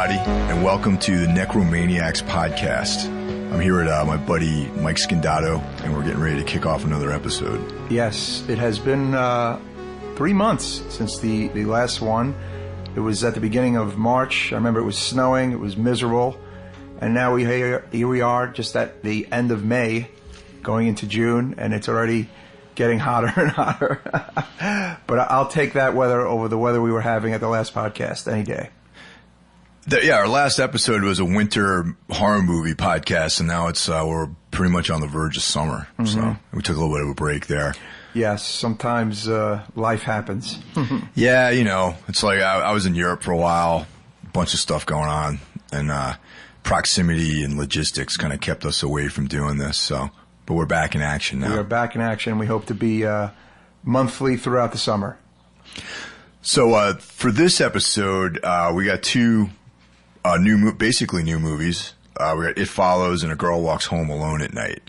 everybody, and welcome to the Necromaniacs podcast. I'm here at my buddy Mike Scandato, and we're getting ready to kick off another episode. Yes, it has been 3 months since the last one. It was at the beginning of March. I remember it was snowing, it was miserable, and now here we are just at the end of May, going into June, and it's already getting hotter and hotter. But I'll take that weather over the weather we were having at the last podcast any day. Our last episode was a winter horror movie podcast, and now we're pretty much on the verge of summer. Mm-hmm. So we took a little bit of a break there. Yes, sometimes life happens. Yeah, it's like I was in Europe for a while, a bunch of stuff going on, and proximity and logistics kind of kept us away from doing this. So, but we're back in action now. We are back in action. We hope to be monthly throughout the summer. So for this episode, we got two basically new movies. We got It Follows and A Girl Walks Home Alone at Night,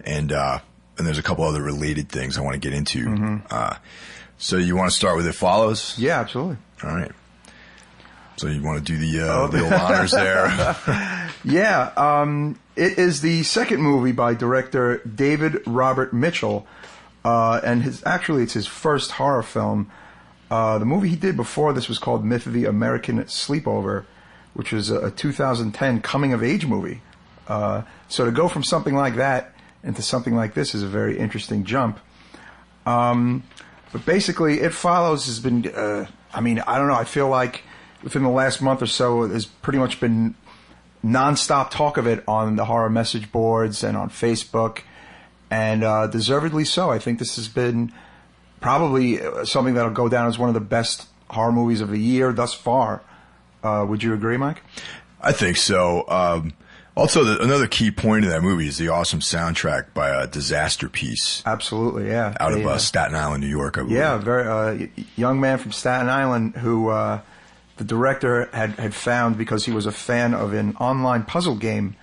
and there's a couple other related things I want to get into. Mm-hmm. So you want to start with It Follows? Yeah, absolutely. All right. So you want to do the old honors there? Yeah. It is the second movie by director David Robert Mitchell, and it's his first horror film. The movie he did before this was called Myth of the American Sleepover, which was a 2010 coming-of-age movie. So to go from something like that into something like this is a very interesting jump. But basically, It Follows has been, I don't know, I feel like within the last month or so, there's pretty much been nonstop talk of it on the horror message boards and on Facebook, and deservedly so. I think this has been probably something that'll go down as one of the best horror movies of the year thus far. Would you agree, Mike? I think so. Also, another key point of that movie is the awesome soundtrack by a Disaster Piece. Absolutely, yeah. Out of Staten Island, New York, I believe. Yeah, very young man from Staten Island who the director had found because he was a fan of an online puzzle game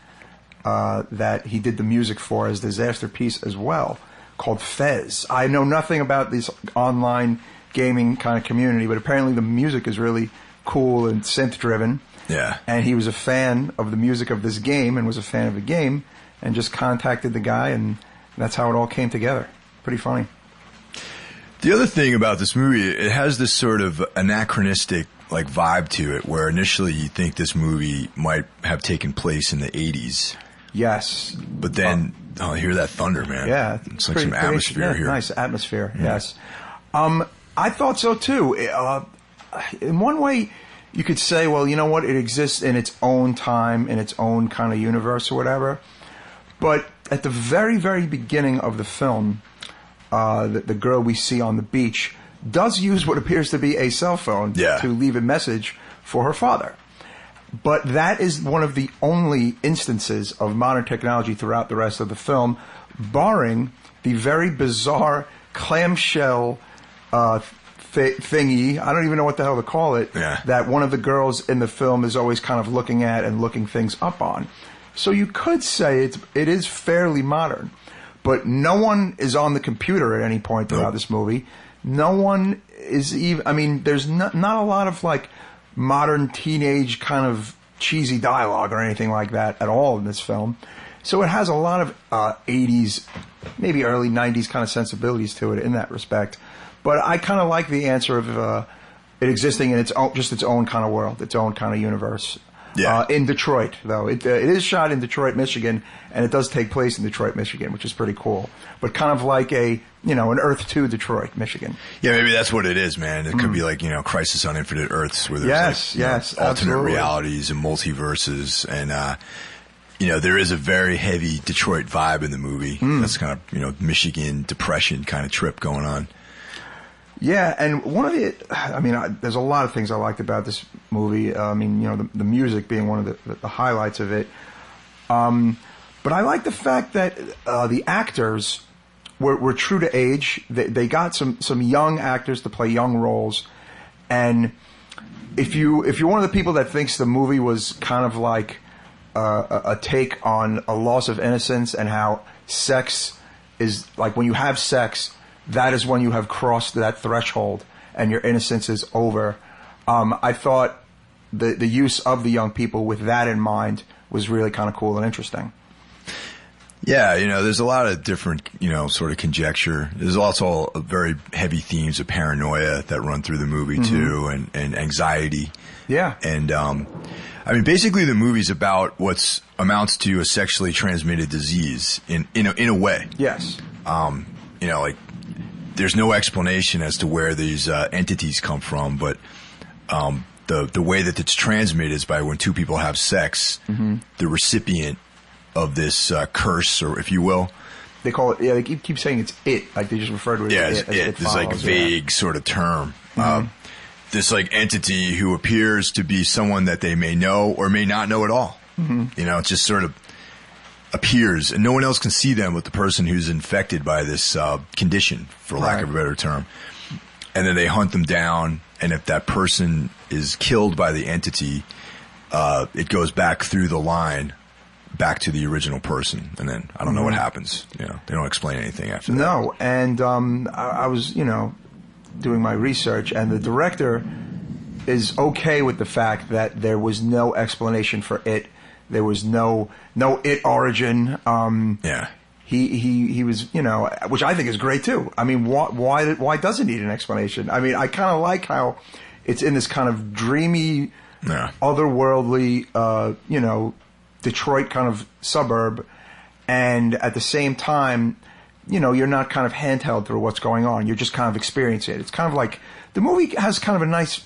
that he did the music for as Disaster Piece as well, called Fez. I know nothing about this online gaming kind of community, but apparently the music is really cool and synth-driven. Yeah. And he was a fan of the music of this game and was a fan of the game and just contacted the guy, and that's how it all came together. Pretty funny. The other thing about this movie, it has this sort of anachronistic vibe to it, where initially you think this movie might have taken place in the 80s. Yes. But then, I hear that thunder, man. Yeah. It's like some atmosphere here. Nice atmosphere, yes. I thought so, too. In one way, you could say, well, you know what? It exists in its own time, in its own kind of universe or whatever. But at the very, very beginning of the film, the girl we see on the beach does use what appears to be a cell phone to leave a message for her father. But that is one of the only instances of modern technology throughout the rest of the film, barring the very bizarre clamshell thingy, I don't even know what the hell to call it, that one of the girls in the film is always kind of looking at and looking things up on. So you could say it is fairly modern, but no one is on the computer at any point throughout this movie. No one is even, there's not a lot of modern teenage kind of cheesy dialogue or anything like that at all in this film. So it has a lot of 80s, maybe early 90s kind of sensibilities to it in that respect. But I kind of like the answer of it existing in its own kind of world, its own kind of universe. Yeah. In Detroit, though. It is shot in Detroit, Michigan, and it does take place in Detroit, Michigan, which is pretty cool. But kind of like an Earth 2 Detroit, Michigan. Yeah, maybe that's what it is, man. It could be Crisis on Infinite Earths, where there's alternate absolutely. realities and multiverses, and there is a very heavy Detroit vibe in the movie. That's kind of Michigan depression kind of trip going on. Yeah, and one of there's a lot of things I liked about this movie. The music being one of the highlights of it. But I like the fact that the actors were true to age. They got some young actors to play young roles. And if you're one of the people that thinks the movie was kind of like a take on a loss of innocence and how sex is like when you have sex, that is when you have crossed that threshold and your innocence is over. I thought the use of the young people with that in mind was really kind of cool and interesting. Yeah, there's a lot of different, sort of conjecture. There's also very heavy themes of paranoia that run through the movie too, and anxiety. Yeah. And, basically the movie's about what amounts to a sexually transmitted disease in a way. Yes. Like there's no explanation as to where these entities come from, but the way that it's transmitted is by when two people have sex, the recipient of this curse, or if you will. They call it, they keep saying it's it, like they just refer to it as it. It's like a vague sort of term. This like entity who appears to be someone that they may know or may not know at all. It just sort of appears, and no one else can see them but the person who's infected by this condition, for lack of a better term. And then they hunt them down, and if that person is killed by the entity, it goes back through the line back to the original person, and then I don't know what happens. They don't explain anything after that. No, and I was, doing my research, and the director is okay with the fact that there was no explanation for it. There was no it origin. He was, which I think is great too. I mean, why does it need an explanation? I mean, I kind of like how it's in this kind of dreamy, otherworldly, Detroit kind of suburb, and at the same time, you're not kind of handheld through what's going on. You're just kind of experiencing it. It's kind of like the movie has kind of a nice,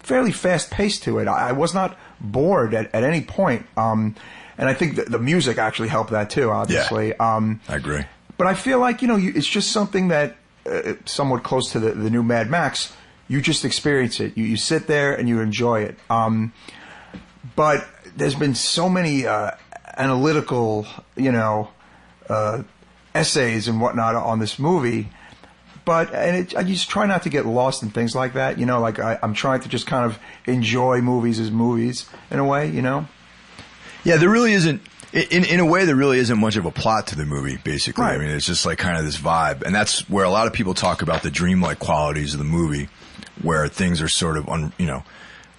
fairly fast pace to it. I was not bored at any point, and I think the music actually helped that too. Obviously, I agree. But I feel like it's just something that somewhat close to the new Mad Max. You just experience it. You sit there and you enjoy it. But there's been so many analytical, essays and whatnot on this movie, I just try not to get lost in things like that. Like I'm trying to just kind of enjoy movies as movies in a way. Yeah, there really isn't. In a way, there really isn't much of a plot to the movie. Basically, right. I mean, it's just like kind of this vibe, and that's where a lot of people talk about the dreamlike qualities of the movie, where things are sort of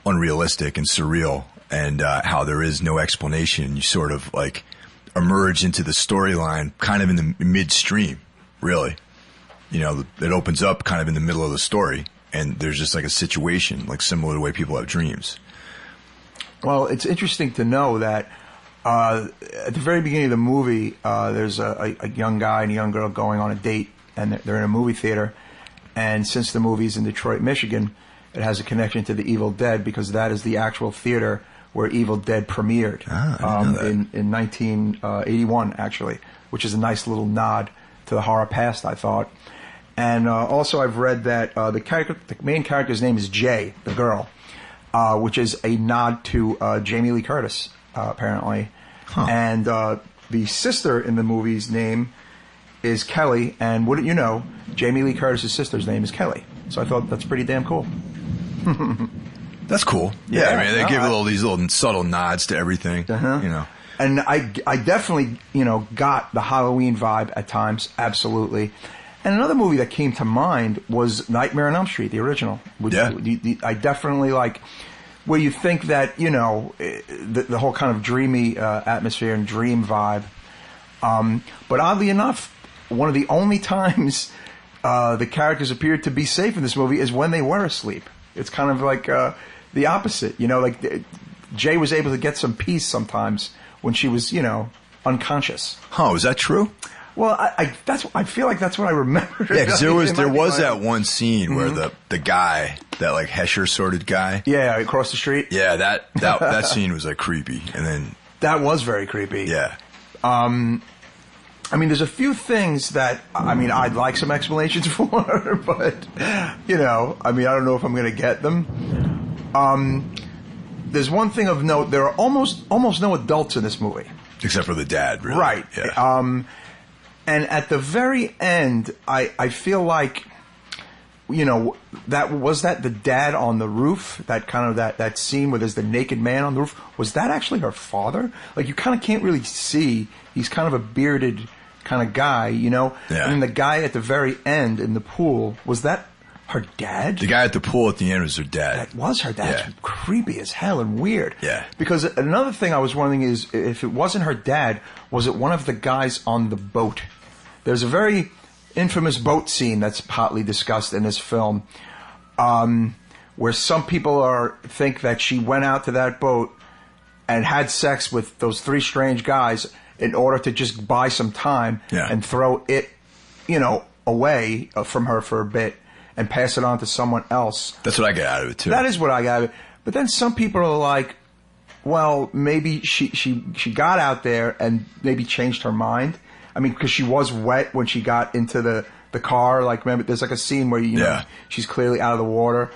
unrealistic and surreal. And how there is no explanation. You sort of like emerge into the storyline kind of in the midstream, really. It opens up kind of in the middle of the story, and there's just like a situation, like similar to the way people have dreams. Well, it's interesting to know that at the very beginning of the movie, there's a young guy and a young girl going on a date, and they're in a movie theater. And since the movie's in Detroit, Michigan, it has a connection to the Evil Dead because that is the actual theater where Evil Dead premiered in 1981, actually, which is a nice little nod to the horror past, I thought. And also I've read that the main character's name is Jay, the girl, which is a nod to Jamie Lee Curtis, apparently. Huh. And the sister in the movie's name is Kelly, and wouldn't you know, Jamie Lee Curtis' sister's name is Kelly. So I thought that's pretty damn cool. That's cool. Yeah, I mean, they give these little subtle nods to everything, And I definitely, got the Halloween vibe at times, absolutely. And another movie that came to mind was Nightmare on Elm Street, the original. I definitely like where you think that, the whole kind of dreamy atmosphere and dream vibe. But oddly enough, one of the only times the characters appeared to be safe in this movie is when they were asleep. It's kind of like the opposite, like Jay was able to get some peace sometimes when she was, unconscious. Oh, is that true? Well, I feel like that's what I remember. Yeah, because there was that one scene where the guy, that like Hesher sorted guy. Yeah, across the street. Yeah, that scene was like creepy, and then that was very creepy. Yeah. I mean, there's a few things that, I'd like some explanations for, but, I don't know if I'm going to get them. There's one thing of note. There are almost no adults in this movie. Except for the dad, really. Right. Yeah. And at the very end, I feel like, that the dad on the roof, that kind of that scene where there's the naked man on the roof, was that actually her father? Like, you kind of can't really see. He's kind of a bearded kind of guy, Yeah. And then the guy at the very end in the pool, was that Her dad? The guy at the pool at the end was her dad. That was her dad. Yeah. It's creepy as hell and weird. Yeah. Because another thing I was wondering is, if it wasn't her dad, was it one of the guys on the boat? There's a very infamous boat scene that's hotly discussed in this film, where some people think that she went out to that boat and had sex with those three strange guys in order to just buy some time and throw it, away from her for a bit and pass it on to someone else. That's what I got out of it, too. That is what I got out of it. But then some people are like, well, maybe she got out there and maybe changed her mind. I mean, because she was wet when she got into the car. Like, remember, there's like a scene where, she's clearly out of the water.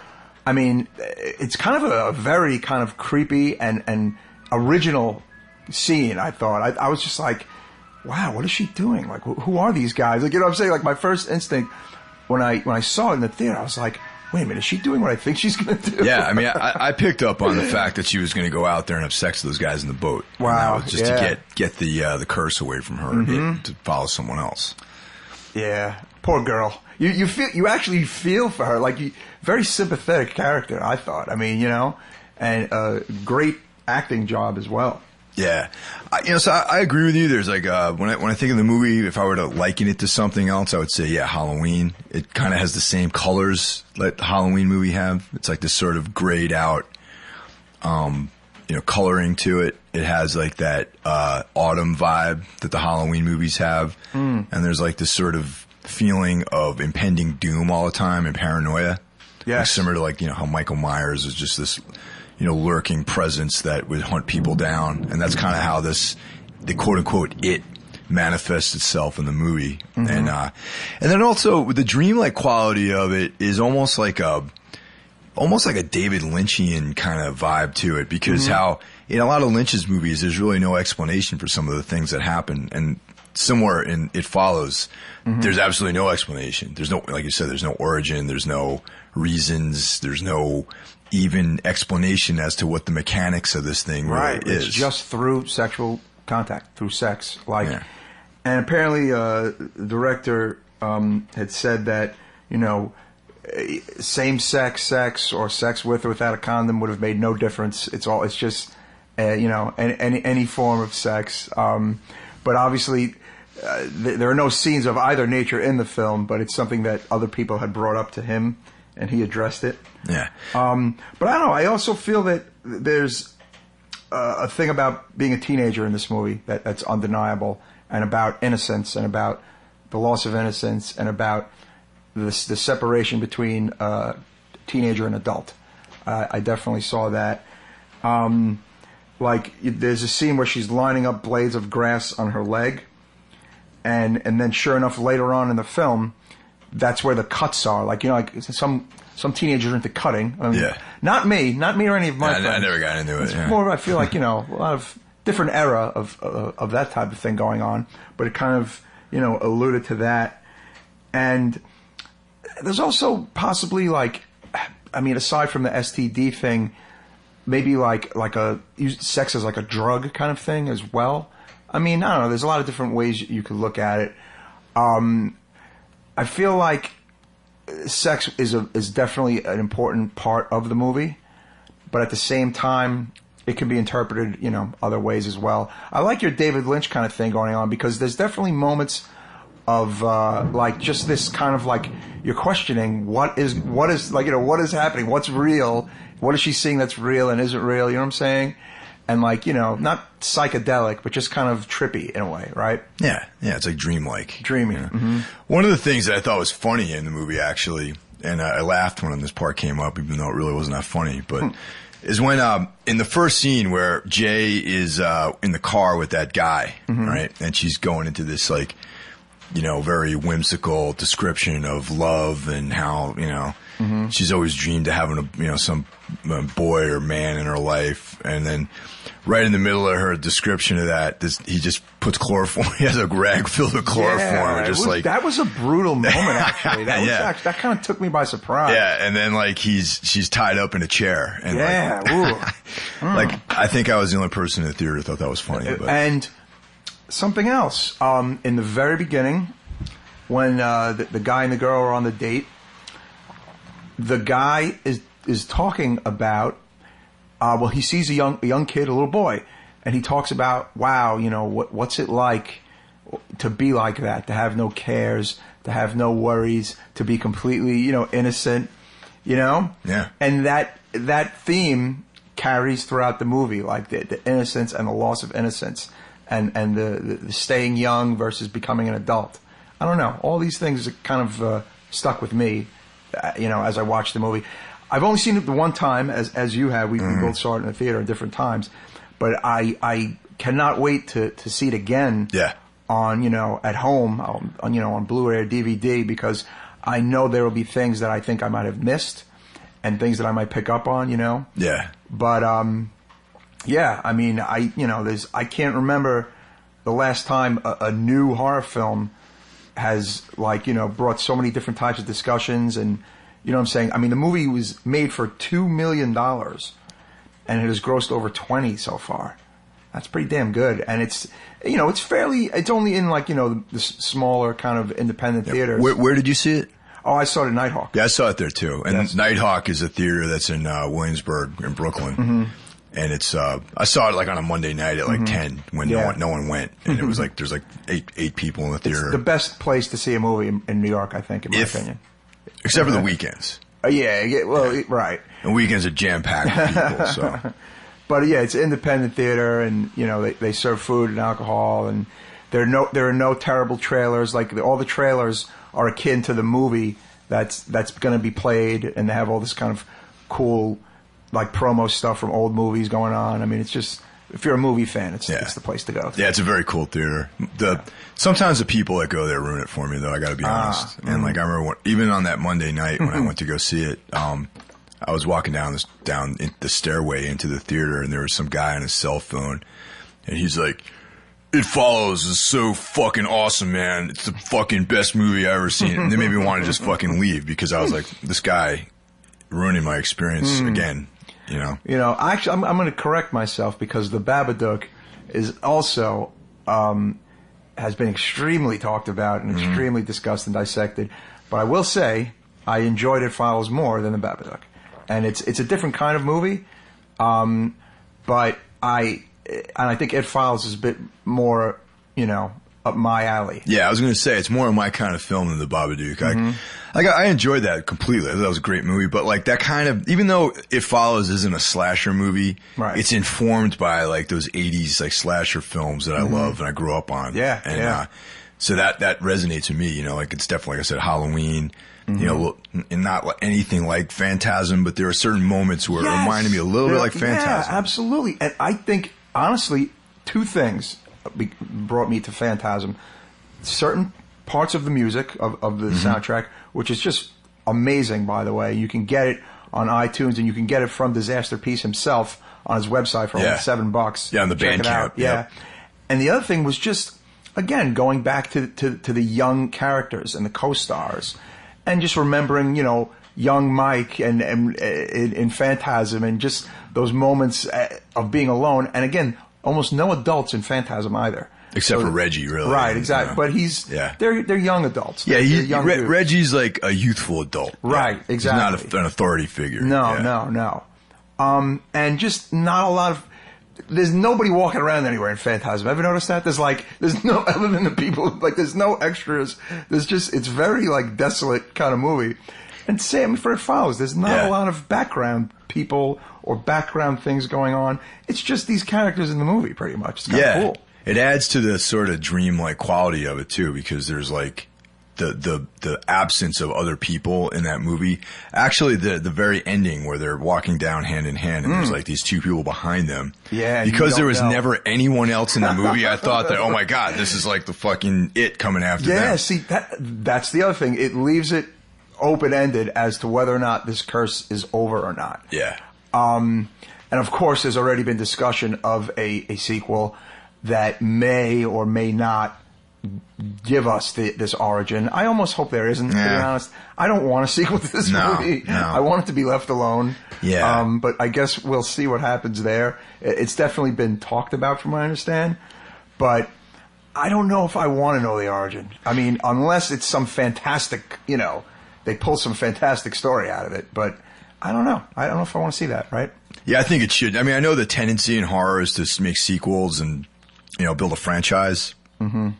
I mean, it's kind of a very kind of creepy and original scene, I thought. I was just like, wow, what is she doing? Like, who are these guys? Like, you know what I'm saying? Like, my first instinct when I saw it in the theater, I was like, wait a minute, is she doing what I think she's going to do? Yeah, I mean, I picked up on the fact that she was going to go out there and have sex with those guys in the boat. Wow. Just to get the curse away from her, to follow someone else. Yeah, poor girl. You actually feel for her, like very sympathetic character, I thought. I mean, and a great acting job as well. Yeah, so I agree with you. There's like when I think of the movie, if I were to liken it to something else, I would say Halloween. It kind of has the same colors that the Halloween movie have. It's like this sort of grayed out, coloring to it. It has like that autumn vibe that the Halloween movies have, and there's like this sort of feeling of impending doom all the time and paranoia. Yeah, like similar to like how Michael Myers is just this lurking presence that would hunt people down, and that's kind of how the quote unquote it manifests itself in the movie, and then also the dreamlike quality of it is almost like a David Lynchian kind of vibe to it, because how in a lot of Lynch's movies there's really no explanation for some of the things that happen, and somewhere in It Follows there's absolutely no explanation. There's no, like you said, there's no origin, there's no reasons, there's no even explanation as to what the mechanics of this thing really is. It's just through sexual contact, through sex. And apparently the director had said that, same-sex sex or sex with or without a condom would have made no difference. It's just, any form of sex. But obviously there are no scenes of either nature in the film, but it's something that other people had brought up to him, and he addressed it. Yeah. But I don't know. I also feel that there's a thing about being a teenager in this movie that's undeniable, and about innocence, and about the loss of innocence, and about the separation between teenager and adult. I definitely saw that. There's a scene where she's lining up blades of grass on her leg, and then sure enough, later on in the film, that's where the cuts are. Like some teenagers are into cutting. Not me or any of my friends. I never got into it. It's more, I feel like, a lot of different era of that type of thing going on, but it kind of, alluded to that. And there's also possibly aside from the STD thing, maybe like sex as like a drug kind of thing as well. I mean, I don't know. There's a lot of different ways you could look at it. I feel like sex is definitely an important part of the movie, but at the same time, it can be interpreted, other ways as well. I like your David Lynch kind of thing going on, because there's definitely moments of just this kind of like you're questioning what is happening, what's real, what is she seeing that's real and isn't real, you know what I'm saying? And not psychedelic, but just kind of trippy in a way, right? Yeah, it's like dreamlike. Dreaming. One of the things that I thought was funny in the movie, actually, and I laughed when this part came up, even though it really wasn't that funny, but is when in the first scene where Jay is in the car with that guy, right? And she's going into this very whimsical description of love and how, she's always dreamed of having some boy or man in her life. And then right in the middle of her description of that, he just puts chloroform. He has a rag filled with chloroform. Yeah, that was a brutal moment, actually. That kind of took me by surprise. Yeah, and then she's tied up in a chair. And I think I was the only person in the theater who thought that was funny. And something else, in the very beginning, when the guy and the girl are on the date, the guy is talking about, well, he sees a young kid, a little boy, and he talks about, wow, you know, what's it like to be like that, to have no cares, to have no worries, to be completely, you know, innocent, you know? Yeah. And that theme carries throughout the movie, like the innocence and the loss of innocence, and the staying young versus becoming an adult. I don't know. All these things kind of stuck with me, you know, as I watched the movie. I've only seen it the one time, as you have. We both saw it in the theater at different times. But I cannot wait to see it again. Yeah. On, you know, at home, on, you know, on Blu-ray or DVD, because I know there will be things that I think I might have missed and things that I might pick up on, you know. Yeah. But yeah, I mean, I can't remember the last time a new horror film has, like, you know, brought so many different types of discussions, and you know what I'm saying? I mean, the movie was made for $2 million and it has grossed over 20 so far. That's pretty damn good. And it's, you know, it's only in, like, you know, the smaller kind of independent theaters. Where did you see it? Oh, I saw it at Nighthawk. Yeah, I saw it there too. And yes. Nighthawk is a theater that's in Williamsburg in Brooklyn. Mm-hmm. And it's I saw it like on a Monday night at like 10 when no one went. And it was like there's like eight people in the theater. It's the best place to see a movie in New York, I think, in my opinion. Except for the weekends. Yeah, well, right. And weekends are jam-packed with people, so. But yeah, it's independent theater, and you know they serve food and alcohol, and there are no terrible trailers. Like all the trailers are akin to the movie that's going to be played, and they have all this kind of cool, like, promo stuff from old movies going on. I mean, it's just, if you're a movie fan, it's the place to go. Yeah, it's a very cool theater. Sometimes the people that go there ruin it for me, though. I got to be honest. And like I remember even on that Monday night when I went to go see it, I was walking down the stairway into the theater, and there was some guy on his cell phone, and he's like, "It Follows is so fucking awesome, man. It's the fucking best movie I've ever seen." And they made me want to just fucking leave, because I was like, this guy ruining my experience again, you know? You know, actually, I'm going to correct myself, because the Babadook is also, has been extremely talked about and extremely discussed and dissected. But I will say, I enjoyed It Follows more than the Babadook. And it's a different kind of movie, but I think It Follows is a bit more, you know, up my alley. Yeah, I was going to say, it's more of my kind of film than the Babadook. I enjoyed that completely. I thought that was a great movie, but like that kind of, even though It Follows isn't a slasher movie, right, it's informed by like those 80s like slasher films that I love and I grew up on. Yeah, and so that resonates with me, you know, like it's definitely, like I said, Halloween. You know, and not anything like Phantasm, but there are certain moments where it reminded me a little bit like Phantasm. Yeah, absolutely. And I think, honestly, two things brought me to Phantasm. Certain parts of the music of the soundtrack, which is just amazing, by the way. You can get it on iTunes, and you can get it from Disaster Piece himself on his website for only $7. Yeah, on the Bandcamp. Yeah. And the other thing was just, again, going back to the young characters and the co-stars. And just remembering, you know, young Mike and in Phantasm, and just those moments of being alone. And again, almost no adults in Phantasm either. Except for Reggie, really. Right, exactly. You know. But they're young adults. Yeah, Reggie's like a youthful adult. Right, exactly. He's not an authority figure. No. And just not a lot of... There's nobody walking around anywhere in Phantasm. Ever noticed that? There's no, other than the people, like, there's no extras. It's very, like, desolate kind of movie. And same for It Follows. There's not a lot of background people or background things going on. It's just these characters in the movie, pretty much. It's kind of cool. It adds to the sort of dream-like quality of it, too, because there's, like, the absence of other people in that movie. Actually, the very ending where they're walking down hand in hand and there's like these two people behind them. Yeah. Because there was never anyone else in the movie, I thought that, oh my God, this is like the fucking It coming after them. Yeah, see, that's the other thing. It leaves it open-ended as to whether or not this curse is over or not. Yeah. And of course, there's already been discussion of a sequel that may or may not give us this origin. I almost hope there isn't, to be honest. I don't want a sequel to this movie. No. I want it to be left alone. Yeah. But I guess we'll see what happens there. It's definitely been talked about, from what I understand. But I don't know if I want to know the origin. I mean, unless it's some fantastic, you know, they pull some fantastic story out of it. But I don't know. I don't know if I want to see that. Right? Yeah, I think it should. I mean, I know the tendency in horror is to make sequels and build a franchise. Mm-hmm.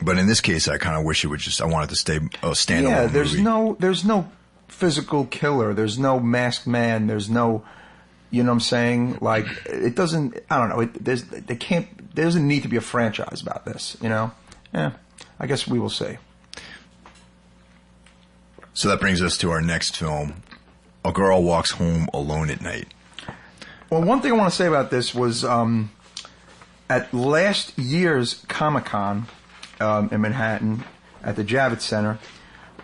But in this case, I kind of wish it would just. I wanted to stay a standalone. Yeah, movie. there's no physical killer. There's no masked man. There's no, you know what I'm saying? Like, it doesn't. I don't know. There doesn't need to be a franchise about this. Yeah. I guess we will see. So that brings us to our next film. A girl walks home alone at night. Well, one thing I want to say about this was at last year's Comic-Con in Manhattan at the Javits Center,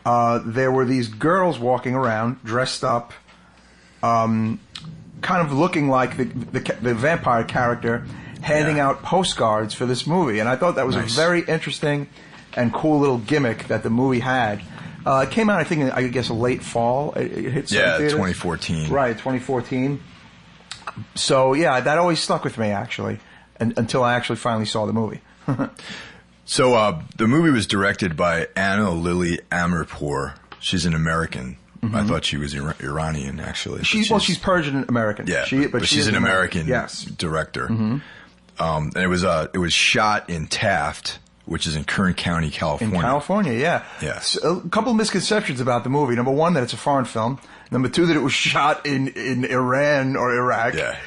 there were these girls walking around dressed up, kind of looking like the vampire character, handing out postcards for this movie. And I thought that was nice. A very interesting and cool little gimmick that the movie had. It came out, I think, I guess, late fall. It hit some theaters. 2014. Right, 2014. So, yeah, that always stuck with me, actually, until I actually finally saw the movie. So the movie was directed by Anna Lily Amirpour. She's an American. Mm-hmm. I thought she was Iranian, actually. She's Persian American. Yeah, but she's an American director. Mm-hmm. And it was shot in Taft, which is in Kern County, California. In California, yeah. Yes. A couple of misconceptions about the movie. Number one, that it's a foreign film. Number two, that it was shot in Iran or Iraq. Yeah.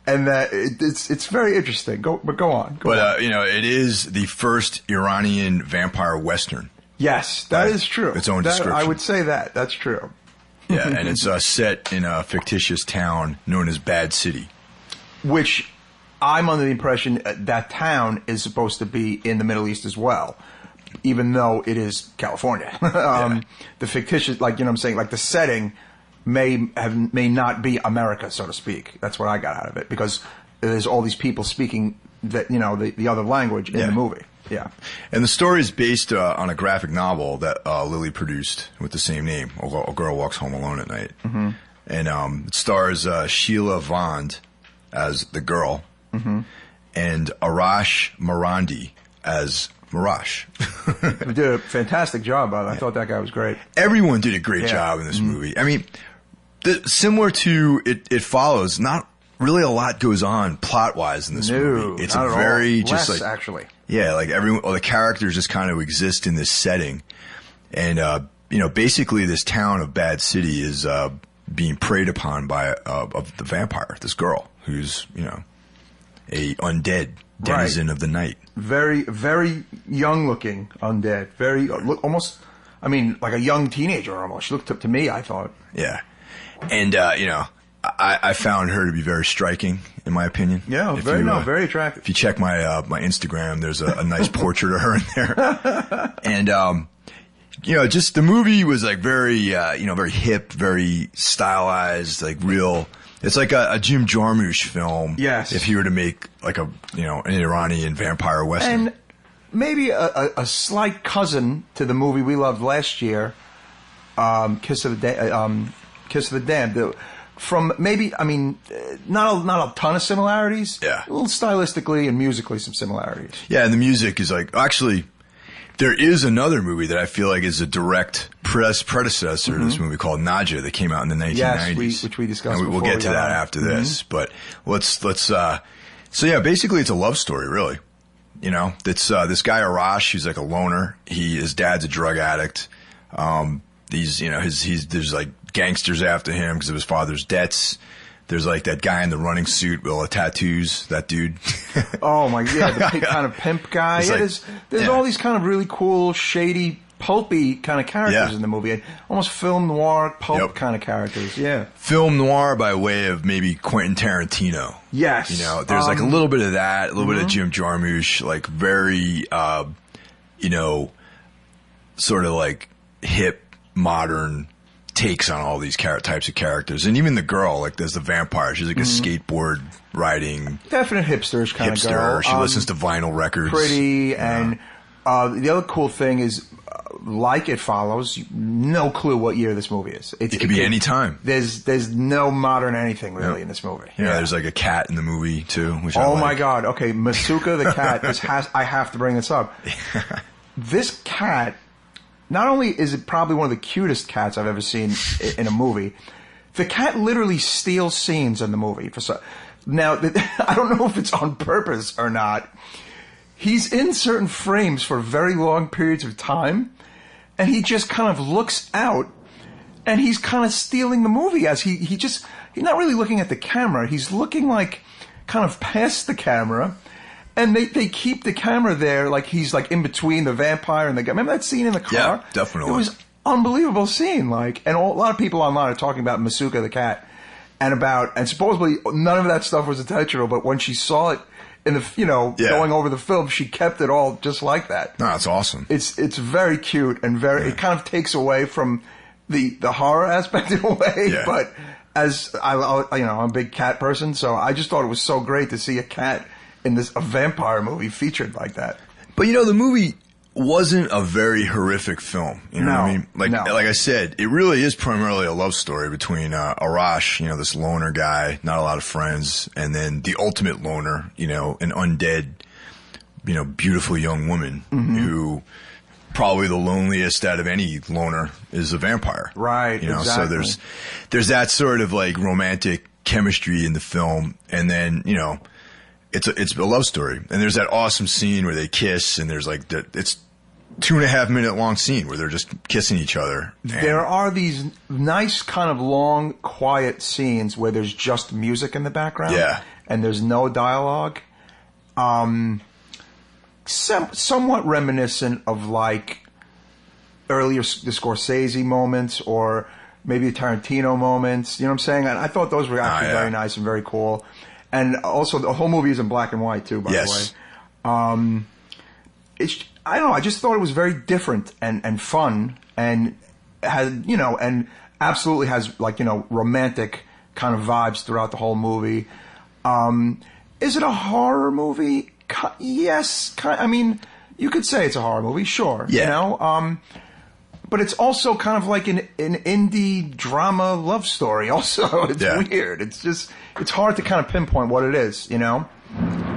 And that it's very interesting. Go on. It is the first Iranian vampire western. Yes, that is true. Its own description. I would say that. That's true. Yeah, and it's set in a fictitious town known as Bad City. Which I'm under the impression that town is supposed to be in the Middle East as well, even though it is California. The fictitious, like, you know what I'm saying, like the setting may not be America, so to speak. That's what I got out of it, because there's all these people speaking the other language in the movie. Yeah. And the story is based on a graphic novel that Lily produced with the same name, A Girl Walks Home Alone at Night. Mm-hmm. And it stars Sheila Vond as the girl, mm-hmm. and Arash Marandi as Marash. He did a fantastic job, by the way. I thought that guy was great. Everyone did a great job in this mm-hmm. movie. I mean, similar to It Follows, not really a lot goes on plot-wise in this movie. It's not a very all. just Less, like actually. Yeah, like all the characters just kind of exist in this setting, and basically this town of Bad City is being preyed upon by of the vampire, this girl who's a undead denizen of the night. Very, very young-looking undead. Very almost. I mean, like a young teenager almost. She looked up to me, I thought. Yeah, and I found her to be very striking, in my opinion. Yeah, very attractive. If you check my my Instagram, there's a nice portrait of her in there. And just the movie was like very very hip, very stylized, like real. It's like a Jim Jarmusch film. Yes. If he were to make like an Iranian vampire western. And maybe a slight cousin to the movie we loved last year, Kiss of the Damned. From maybe, not a ton of similarities. Yeah. A little stylistically and musically some similarities. Yeah, and the music is like, actually, there is another movie that I feel like is a direct predecessor mm-hmm. to this movie called Naja that came out in the 1990s. Yes, which we discussed before. We'll get to that after mm-hmm. this. But let's so yeah, basically it's a love story, really. It's this guy Arash, who's like a loner. His dad's a drug addict. There's like gangsters after him because of his father's debts. There's like that guy in the running suit with all the tattoos, that dude. Oh my God, the kind of pimp guy. Yeah, like, there's all these kind of really cool, shady, pulpy kind of characters in the movie. Almost film noir, pulp kind of characters. Yeah. Film noir by way of maybe Quentin Tarantino. Yes. There's like a little bit of that, a little mm-hmm. bit of Jim Jarmusch, like very, sort of like hip, modern takes on all these types of characters. And even the girl, like there's the vampire. She's like mm-hmm. a skateboard riding. Definite hipsterish kind of girl. She listens to vinyl records. Pretty. And the other cool thing is, like It Follows, no clue what year this movie is. It could be any time. There's no modern anything really in this movie. Yeah, there's like a cat in the movie too. Which my God. Okay, Masuka the cat. I have to bring this up. This cat not only is it probably one of the cutest cats I've ever seen in a movie, the cat literally steals scenes in the movie. Now, I don't know if it's on purpose or not. He's in certain frames for very long periods of time, and he just kind of looks out, and he's kind of stealing the movie as he's not really looking at the camera. He's looking like kind of past the camera, and they keep the camera there like he's like in between the vampire and the guy. Remember that scene in the car? Yeah, definitely. It was unbelievable scene. And a lot of people online are talking about Masuka the cat, and supposedly none of that stuff was intentional, but when she saw it in the going over the film, she kept it all just like that. No, that's awesome. It's very cute and it kind of takes away from the horror aspect in a way. Yeah. But as I'm a big cat person, so I just thought it was so great to see a cat in a vampire movie featured like that. But the movie wasn't a very horrific film. You know what I mean? Like I said, it really is primarily a love story between Arash, this loner guy, not a lot of friends, and then the ultimate loner, an undead, beautiful young woman who probably the loneliest out of any loner is a vampire. Right. Exactly. So there's that sort of like romantic chemistry in the film, and then it's a love story, and there's that awesome scene where they kiss, and there's like it's 2.5 minute long scene where they're just kissing each other. There are these nice kind of long, quiet scenes where there's just music in the background. Yeah. And there's no dialogue. Somewhat reminiscent of like earlier the Scorsese moments or maybe the Tarantino moments. You know what I'm saying? And I thought those were actually very nice and very cool. And also the whole movie is in black and white too, by the way. I don't know. I just thought it was very different and fun and had, and absolutely has like, romantic kind of vibes throughout the whole movie. Is it a horror movie? Yes. I mean, you could say it's a horror movie, sure. Yeah. But it's also kind of like an indie drama love story also. It's weird. It's hard to kind of pinpoint what it is, Yeah,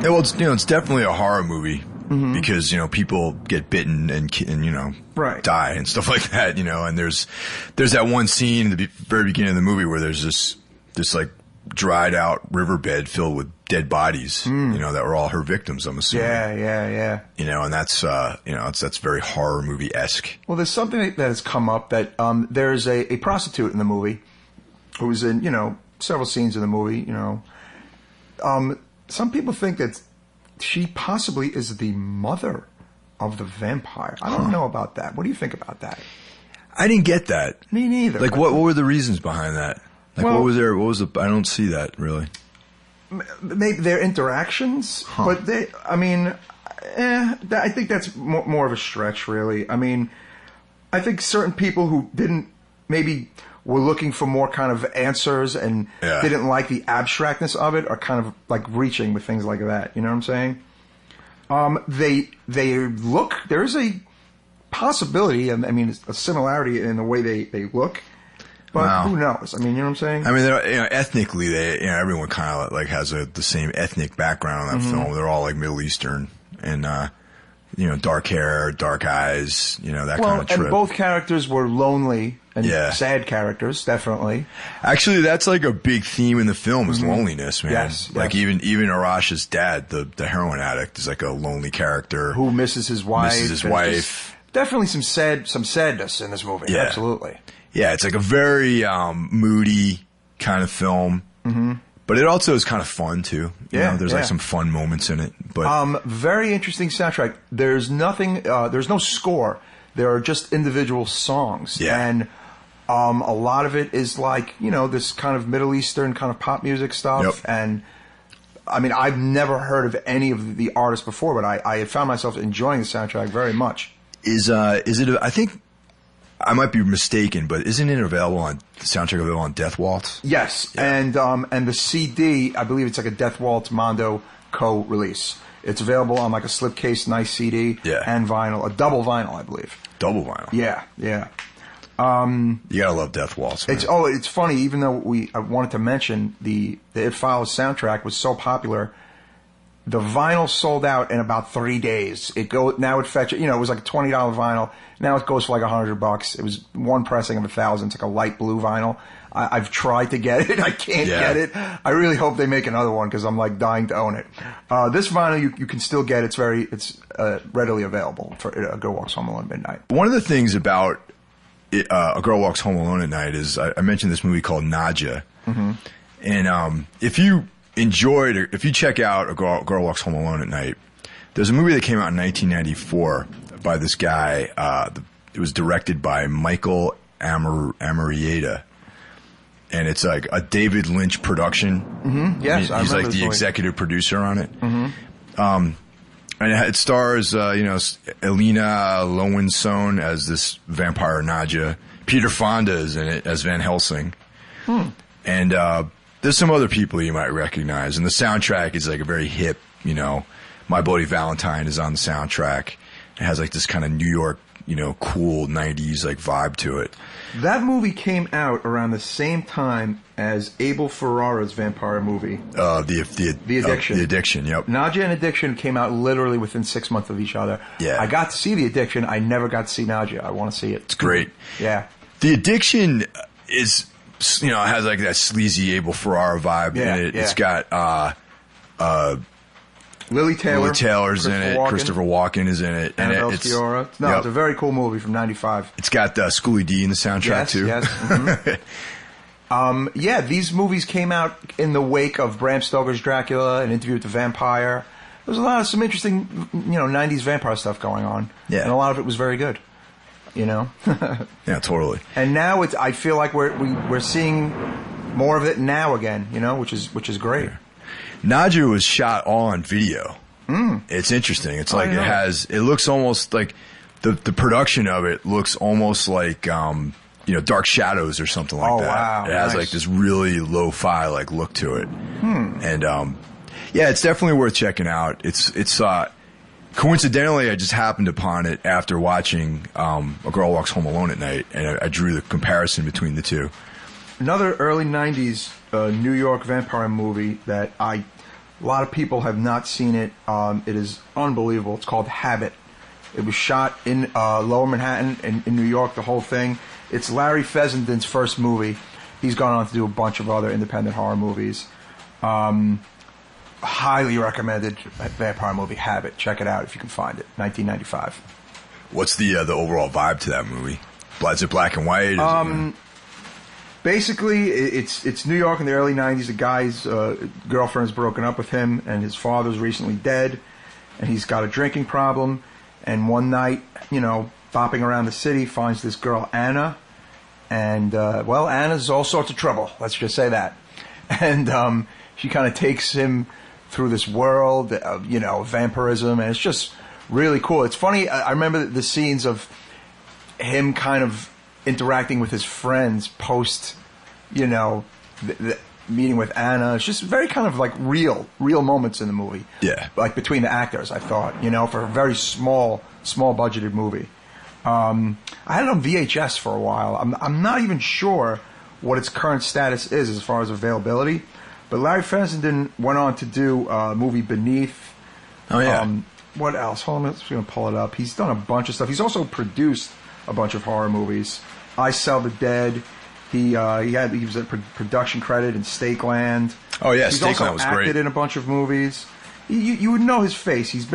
well, it's definitely a horror movie. Mm-hmm. Because, people get bitten and die and stuff like that, and there's that one scene in the very beginning of the movie where there's this like dried out riverbed filled with dead bodies, that were all her victims, I'm assuming. Yeah. And that's, that's very horror movie-esque. Well, there's something that has come up that, there's a prostitute in the movie who's in, several scenes in the movie, some people think that she possibly is the mother of the vampire. I don't know about that. What do you think about that? I didn't get that. Me neither. Like, what were the reasons behind that? Like, what was the, I don't see that, really. Maybe their interactions, but I think that's more of a stretch, really. I mean, I think certain people who were looking for more kind of answers and didn't like the abstractness of it are kind of like reaching with things like that. You know what I'm saying? There's a possibility, I mean, a similarity in the way they look, but who knows? I mean, you know what I'm saying? I mean, ethnically, everyone kind of like has the same ethnic background in that film. They're all like Middle Eastern and, dark hair, dark eyes, that kind of trip. And both characters were lonely and sad characters, definitely. Actually, that's like a big theme in the film is loneliness, man. Yes. Like even Arash's dad, the heroin addict, is like a lonely character who misses his wife. Definitely some sadness in this movie. Yeah. Absolutely. Yeah, it's like a very moody kind of film. Mm-hmm. But it also is kind of fun too. There's like some fun moments in it. But very interesting soundtrack. There's nothing. There's no score. There are just individual songs. Yeah. And a lot of it is like this kind of Middle Eastern kind of pop music stuff. Yep. And I mean, I've never heard of any of the artists before, but I found myself enjoying the soundtrack very much. Is it? I think. I might be mistaken, but isn't it available on the soundtrack available on Death Waltz? Yes, and the CD, I believe it's like a Death Waltz Mondo co-release. It's available on like a slipcase, nice CD, and vinyl, a double vinyl, I believe. Double vinyl. Yeah. You gotta love Death Waltz, man. It's funny. Even though I wanted to mention the It Follows soundtrack was so popular, The vinyl sold out in about 3 days. It fetch, it was like a $20 vinyl. Now it goes for like $100. It was one pressing of 1,000. It's like a light blue vinyl. I've tried to get it. I can't get it. I really hope they make another one because I'm like dying to own it. This vinyl you can still get. It's readily available for A Girl Walks Home Alone at Midnight. One of the things about A Girl Walks Home Alone at Night is I mentioned this movie called Nadja. Mm-hmm. And if you check out A Girl Walks Home Alone at Night, there's a movie that came out in 1994 by this guy. It was directed by Michael Amarieta. And it's like a David Lynch production. Mm-hmm. Yes, he's like the executive producer on it. Mm-hmm. And it stars, Elena Lowensohn as this vampire Nadja. Peter Fonda is in it as Van Helsing. And there's some other people you might recognize. And the soundtrack is like a very hip, My Bloody Valentine is on the soundtrack. It has like this kind of New York, cool 90s like vibe to it. That movie came out around the same time as Abel Ferrara's vampire movie. The Addiction. The Addiction, yep. Nadja and Addiction came out literally within 6 months of each other. Yeah. I got to see The Addiction. I never got to see Nadja. I want to see it. It's great. Yeah. The Addiction is, it has like that sleazy Abel Ferrara vibe in it. Yeah. It's got Lily Taylor's in it. Walken. Christopher Walken is in it. Annabelle Sciorra. It's a very cool movie from '95. It's got Schoolie D in the soundtrack too. Yes. Mm-hmm. These movies came out in the wake of Bram Stoker's Dracula, An Interview with the Vampire. There was some interesting, '90s vampire stuff going on. Yeah. And a lot of it was very good. Yeah, totally. And now I feel like we're seeing more of it now again. Which is great. Yeah. Nadja was shot all on video. It's interesting. It's like it looks almost like the production of it looks almost like Dark Shadows or something like that. Wow, it has like this really lo-fi like look to it. And it's definitely worth checking out. It's coincidentally I just happened upon it after watching A Girl Walks Home Alone at Night, and I drew the comparison between the two. Another early '90s New York vampire movie that a lot of people have not seen it. It is unbelievable. It's called Habit. It was shot in Lower Manhattan in New York, the whole thing. It's Larry Fessenden's first movie. He's gone on to do a bunch of other independent horror movies. Highly recommended vampire movie, Habit. Check it out if you can find it. 1995. What's the overall vibe to that movie? Is it black and white? Basically, it's New York in the early '90s. The guy's girlfriend has broken up with him, and his father's recently dead, and he's got a drinking problem. And one night, bopping around the city, finds this girl Anna, and Anna's all sorts of trouble. Let's just say that. And she kind of takes him through this world of vampirism, and it's just really cool. It's funny. I remember the scenes of him kind of interacting with his friends post, the meeting with Anna. It's just very kind of like real moments in the movie. Yeah. Like between the actors, I thought, for a very small budgeted movie. I had it on VHS for a while. I'm not even sure what its current status is as far as availability. But Larry Fessenden went on to do a movie Beneath. Oh, yeah. What else? Hold on, I'm just going to pull it up. He's done a bunch of stuff. He's also produced a bunch of horror movies. I Sell the Dead. He was a production credit in Stakeland. Oh yeah, He's Stakeland also was acted great. in a bunch of movies. You would know his face. He's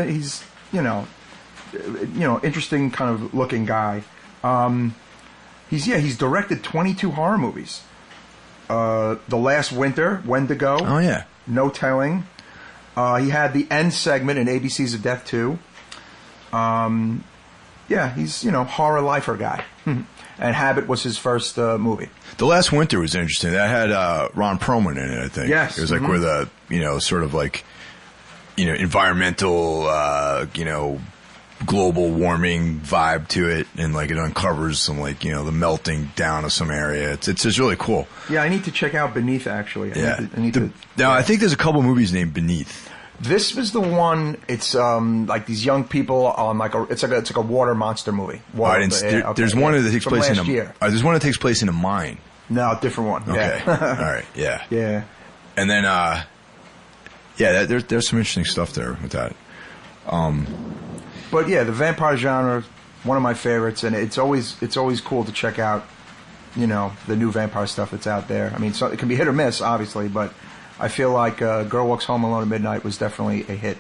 interesting kind of looking guy. He's directed 22 horror movies. The Last Winter, Wendigo. Oh yeah. No Telling. He had the End segment in ABCs of Death 2. He's horror lifer guy. And Habit was his first movie. The Last Winter was interesting. That had Ron Perlman in it, I think. Yes. It was like where the sort of like environmental global warming vibe to it, and like it uncovers some like the melting down of some area. It's just really cool. Yeah, I need to check out Beneath actually. I think there's a couple movies named Beneath. This was the one. It's like these young people on it's like a water monster movie. There's one that takes place in a year. There's one that takes place in a mine. No, different one. Okay. Yeah. All right. Yeah. Yeah. And then Yeah, there's some interesting stuff there with that. But yeah, the vampire genre, one of my favorites, and it's always cool to check out, the new vampire stuff that's out there. I mean, so it can be hit or miss, obviously, but I feel like Girl Walks Home Alone at Midnight was definitely a hit.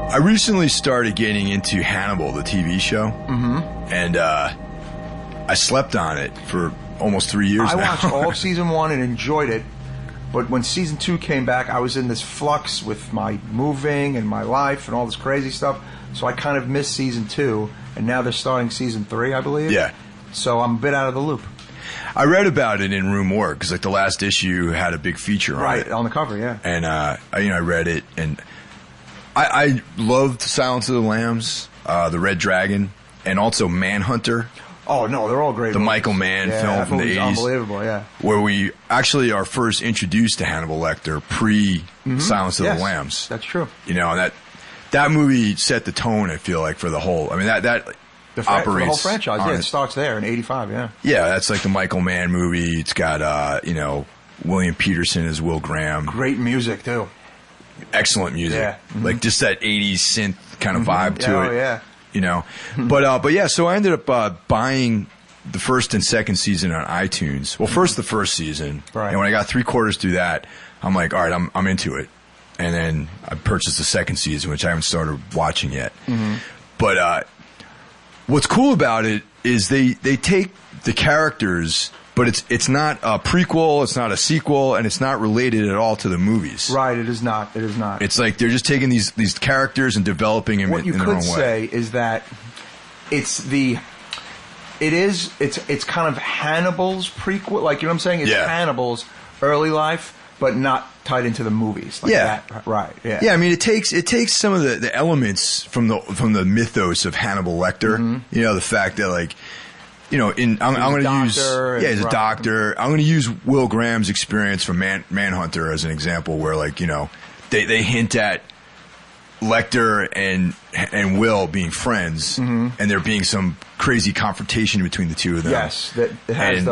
I recently started getting into Hannibal, the TV show, and I slept on it for almost 3 years now. I watched all of season 1 and enjoyed it, but when season 2 came back, I was in this flux with my moving and my life and all this crazy stuff. so I kind of missed season 2, and now they're starting season 3, I believe. Yeah. So I'm a bit out of the loop. I read about it in Room Work because like the last issue had a big feature on it. Right, on the cover, yeah. And I read it, and I loved Silence of the Lambs, The Red Dragon, and also Manhunter. Oh no, they're all great. The movies. Michael Mann film from the 80s. Unbelievable, yeah. Where we actually are first introduced to Hannibal Lecter pre Silence of the Lambs. That's true. You know, and that movie set the tone, I feel like, for the whole. I mean, that for the operates whole franchise. Yeah, it it starts there in '85. Yeah. Yeah, that's like the Michael Mann movie. It's got William Peterson as Will Graham. Great music too. Excellent music. Yeah. Like just that 80s synth kind of vibe to it. Oh yeah. You know, but yeah. So I ended up buying the first and second season on iTunes. Well, first the first season, right. And when I got 3/4 through that, I'm like, all right, I'm into it. And then I purchased the second season, which I haven't started watching yet. But what's cool about it is they take the characters, but it's not a prequel, it's not a sequel, and it's not related at all to the movies. Right, it is not. It is not. It's like they're just taking these characters and developing them in their own way. What you could say is that it's kind of Hannibal's prequel, like, you know what I'm saying? It's Hannibal's early life, but not tied into the movies. Like that. Right, yeah. Yeah, I mean, it takes some of the elements from the mythos of Hannibal Lecter. You know, the fact that, like, you know, I'm going to use he's a doctor. I'm going to use Will Graham's experience from Manhunter as an example, where, like, you know, they hint at Lecter and Will being friends, and there being some crazy confrontation between the two of them. Yes, that has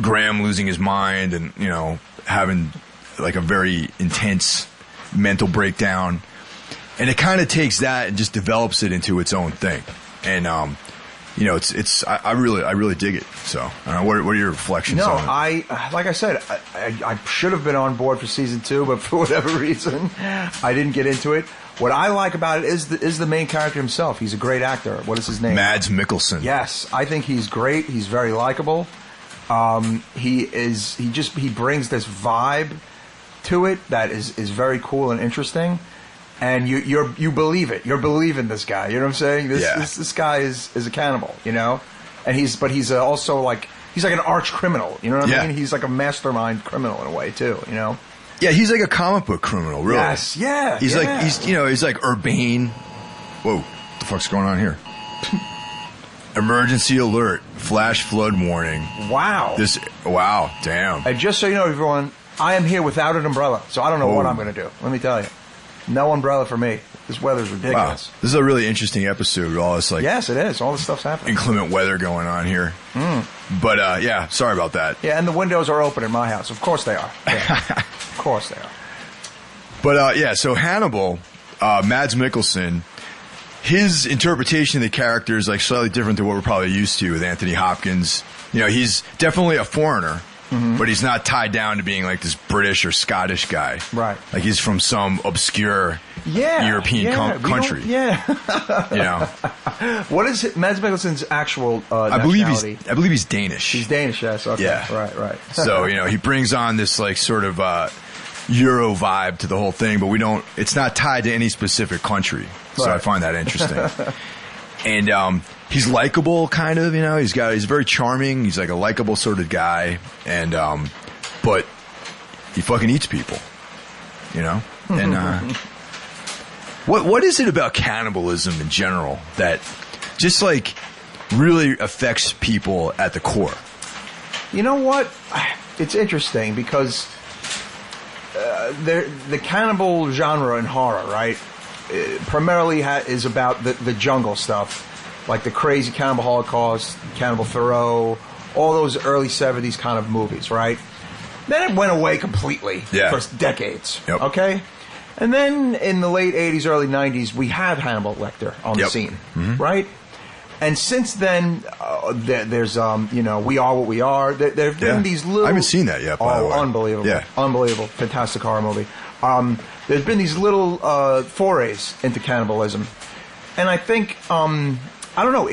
Graham losing his mind, and, you know, having like a very intense mental breakdown, and it kind of takes that and just develops it into its own thing. And you know, I really dig it. So, what are your reflections on it? Like I said, I should have been on board for season 2, but for whatever reason, I didn't get into it. What I like about it is the main character himself. He's a great actor. What is his name? Mads Mikkelsen. Yes, I think he's great. He's very likable. He brings this vibe to it that is very cool and interesting. And you believe it. You're believing this guy. You know what I'm saying? This guy is a cannibal, you know? And he's also like, he's like an arch criminal. You know what I mean? He's like a mastermind criminal in a way too, you know? Yeah, he's like a comic book criminal, really. Yes, yeah. He's like Urbane. Whoa, what the fuck's going on here? Emergency alert, flash flood warning. Wow. Wow, damn. And just so you know, everyone, I am here without an umbrella, so I don't know what I'm going to do. Let me tell you. No umbrella for me. This weather's ridiculous. Wow. This is a really interesting episode with all this, like... Yes, it is. All this stuff's happening. Inclement weather going on here. But, yeah, sorry about that. Yeah, and the windows are open in my house. Of course they are. Yeah. Of course they are. But, yeah, so Hannibal, Mads Mikkelsen, his interpretation of the character is, like, slightly different to what we're probably used to with Anthony Hopkins. You know, he's definitely a foreigner. But he's not tied down to being like this British or Scottish guy. Right. Like he's from some obscure European country. You know. What is Mads Mikkelsen's actual I believe he's Danish. He's Danish, yes. Okay. Yeah. Right. So, you know, he brings on this like sort of Euro vibe to the whole thing, but it's not tied to any specific country. So I find that interesting. And he's likable, kind of, you know. He's very charming. He's like a likable sort of guy, and but he fucking eats people, you know. And what is it about cannibalism in general that just like really affects people at the core? You know what? It's interesting because the cannibal genre in horror, right? Primarily is about the jungle stuff. Like the crazy Cannibal Holocaust, Cannibal Thoreau, all those early 70s kind of movies, right? Then it went away completely for decades, okay? And then in the late 80s, early 90s, we have Hannibal Lecter on the scene, right? And since then, there's, you know, We Are What We Are. There have been these little... I haven't seen that yet, by the way. Unbelievable. Yeah. Unbelievable. Fantastic horror movie. There's been these little forays into cannibalism. And I think... I don't know.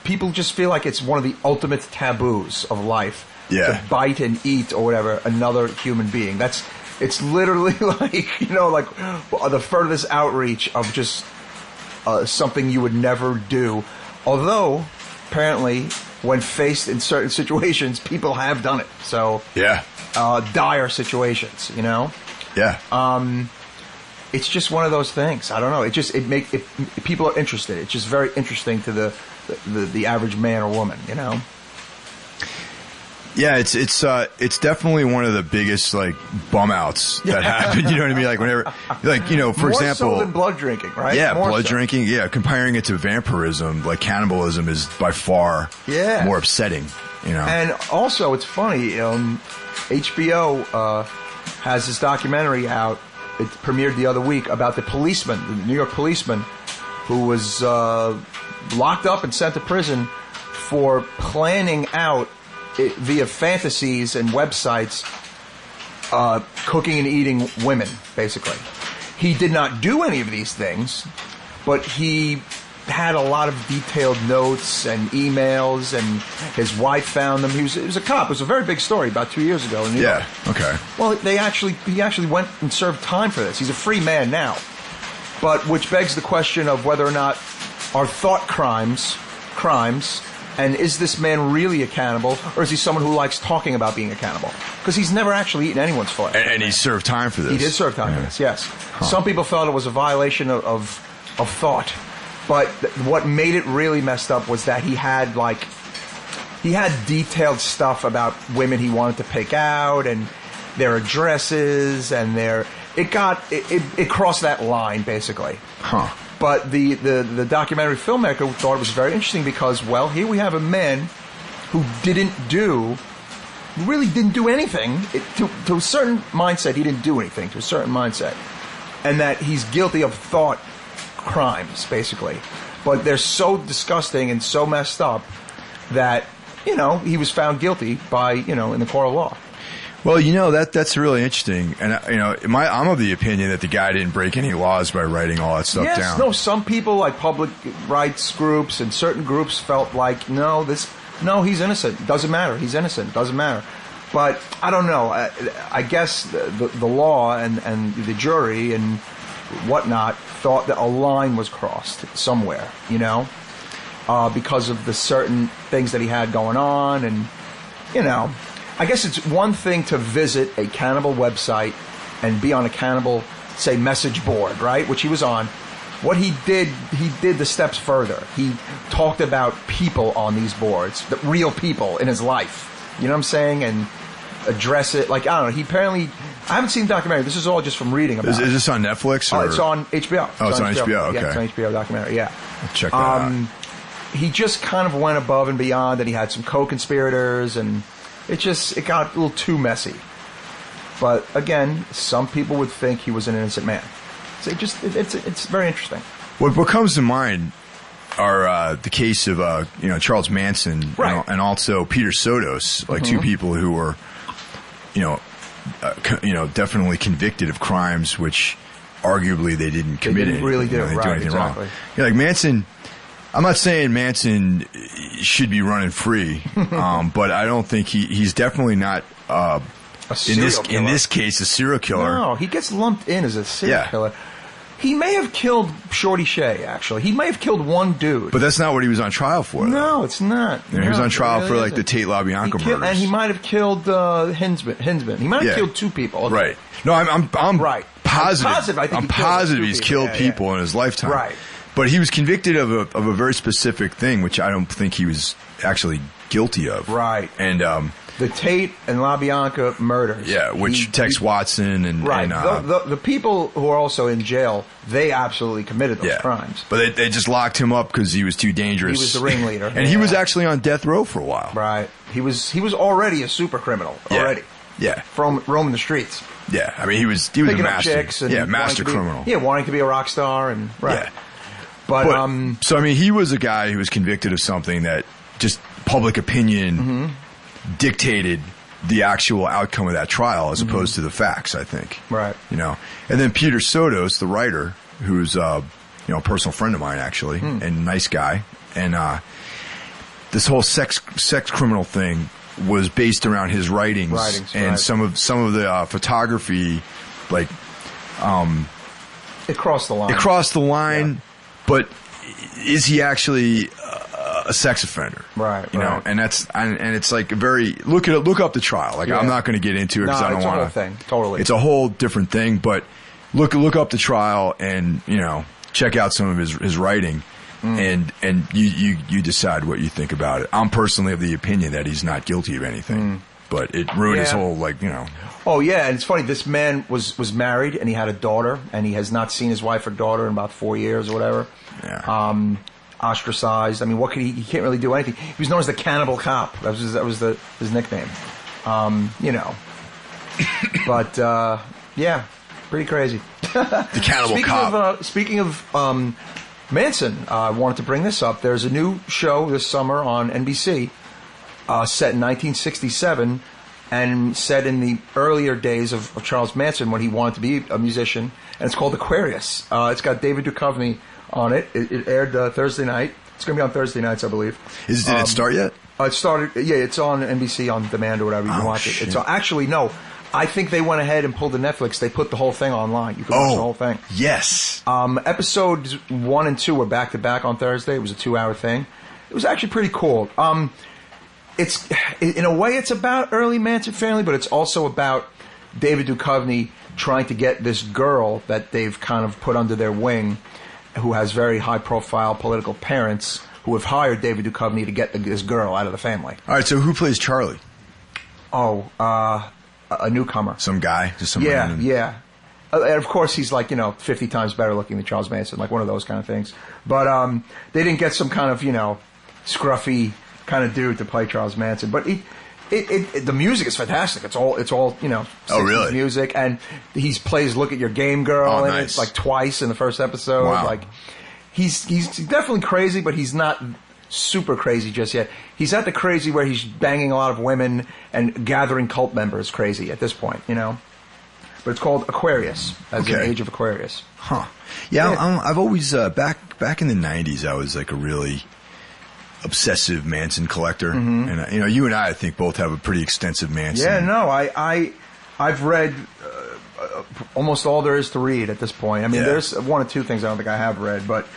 People just feel like it's one of the ultimate taboos of life to bite and eat or whatever another human being. It's literally like, you know, like the furthest outreach of just something you would never do. Although, apparently, when faced in certain situations, people have done it. So, Yeah. dire situations, you know? Yeah. It's just one of those things. I don't know. People are interested. It's just very interesting to the average man or woman, you know? Yeah, it's definitely one of the biggest like bum outs that happen. You know what I mean? Like whenever, like, you know, for More example, so than blood drinking, right? Yeah, More blood so. drinking. Yeah, comparing it to vampirism, like cannibalism is by far more upsetting. You know, And also, it's funny. HBO has this documentary out. It premiered the other week about the policeman, the New York policeman, who was locked up and sent to prison for planning out via fantasies and websites, cooking and eating women, basically. He did not do any of these things, but he had a lot of detailed notes and emails, and his wife found them. He was a cop. It was a very big story about 2 years ago in New York. Okay. Well, he actually went and served time for this. He's a free man now. But which begs the question of whether or not are thought crimes, and is this man really a cannibal, or is he someone who likes talking about being a cannibal? Because he's never actually eaten anyone's flesh. And he served time for this. He did serve time for this, yes. Some people felt it was a violation of thought. But what made it really messed up was that he had detailed stuff about women he wanted to pick out and their addresses and it crossed that line basically. Huh. But the documentary filmmaker thought it was very interesting because, well, here we have a man who really didn't do anything. To a certain mindset, he didn't do anything, to a certain mindset. And that he's guilty of thought crimes, basically. But they're so disgusting and so messed up that, you know, he was found guilty by, you know, in the court of law. Well, you know, that's really interesting. And, you know, I'm of the opinion that the guy didn't break any laws by writing all that stuff down. No, some people, like public rights groups and certain groups, felt like, no, he's innocent. Doesn't matter. He's innocent. Doesn't matter. But I don't know. I guess the law and the jury and whatnot thought that a line was crossed somewhere, you know, because of the certain things that he had going on. And, you know, I guess it's one thing to visit a cannibal website and be on a cannibal, say, message board, right, which he was on. What he did the steps further. He talked about people on these boards, the real people in his life. You know what I'm saying? And address it. Like, I don't know. He apparently... I haven't seen the documentary. This is all just from reading about it. Is this on Netflix? Or? It's on HBO. It's on HBO. Okay. Yeah, it's an HBO documentary, yeah. I'll check that out. He just kind of went above and beyond, and he had some co-conspirators, and it got a little too messy. But, again, some people would think he was an innocent man. So it's very interesting. What comes to mind are the case of Charles Manson, right, and also Peter Sotos, like two people who were, definitely convicted of crimes which arguably they didn't commit. They didn't really do. They didn't do anything exactly. wrong. Yeah, like Manson. I'm not saying Manson should be running free, but I don't think he's definitely not in this case a serial killer. No, he gets lumped in as a serial killer. He may have killed Shorty Shea, actually. He may have killed one dude. But that's not what he was on trial for, though. No, it's not. He was on trial for, like, the Tate LaBianca murders. And he might have killed Hinsman. He might have killed two people. Right. No, I'm right. positive. I'm positive He's killed people in his lifetime. Right. But he was convicted of a very specific thing, which I don't think he was actually guilty of. Right. And the Tate and LaBianca murders. Yeah, which Tex Watson and... Right. And, the people who are also in jail, they absolutely committed those crimes. But they just locked him up because he was too dangerous. He was the ringleader. And he was actually on death row for a while. Right. He was already a super criminal. Already. Yeah. From roaming the streets. Yeah. I mean, he was Picking a master. Up chicks and master criminal. Wanting to be a rock star and... Right. Yeah. But so, I mean, he was a guy who was convicted of something that just public opinion dictated the actual outcome of that trial as opposed to the facts, I think. Right. And then Peter Sotos, the writer, who's a personal friend of mine, actually, and a nice guy. And this whole sex criminal thing was based around his writings and some of the photography, like... it crossed the line. It crossed the line... but is he actually a sex offender? Right. You know, and it's like very look up the trial. Like I'm not going to get into it because I don't want to. It's a whole thing. Totally. It's a whole different thing. But look up the trial and check out some of his writing, and you decide what you think about it. I'm personally of the opinion that he's not guilty of anything, but it ruined his whole Oh yeah, and it's funny. This man was married and he had a daughter, and he has not seen his wife or daughter in about 4 years or whatever. Yeah. Ostracized. I mean, what could he can't really do anything. He was known as the Cannibal Cop. That was his nickname. But yeah, pretty crazy. The Cannibal Cop. Speaking of Manson, I wanted to bring this up. There's a new show this summer on NBC set in 1967 and set in the earlier days of Charles Manson when he wanted to be a musician, and it's called Aquarius. It's got David Duchovny on it. It aired Thursday night. It's going to be on Thursday nights, I believe. Did it start yet? It started. Yeah, it's on NBC on demand or whatever. You can watch it. It's actually no. I think they went ahead and pulled the Netflix. They put the whole thing online. You can watch the whole thing. Yes. Episodes 1 and 2 were back to back on Thursday. It was a 2-hour thing. It was actually pretty cool. It's in a way it's about early Manson family, but it's also about David Duchovny trying to get this girl that they've kind of put under their wing, who has very high-profile political parents who have hired David Duchovny to get this girl out of the family. All right, so who plays Charlie? A newcomer. Some guy? Just some Yeah, random... yeah. And of course, he's 50 times better looking than Charles Manson, like one of those kind of things. But they didn't get some kind of, scruffy kind of dude to play Charles Manson. But the music is fantastic. It's all 60s music, and he plays "Look at Your Game Girl" and it's like twice in the first episode. Wow. Like he's definitely crazy, but he's not super crazy just yet. He's at the crazy where he's banging a lot of women and gathering cult members crazy at this point, But it's called Aquarius, as the Age of Aquarius. Huh. Yeah, I've always back in the 90s, I was like a really obsessive Manson collector, and you and I think both have a pretty extensive Manson. Yeah, no, I've read almost all there is to read at this point. I mean, there's one or two things I don't think I have read, but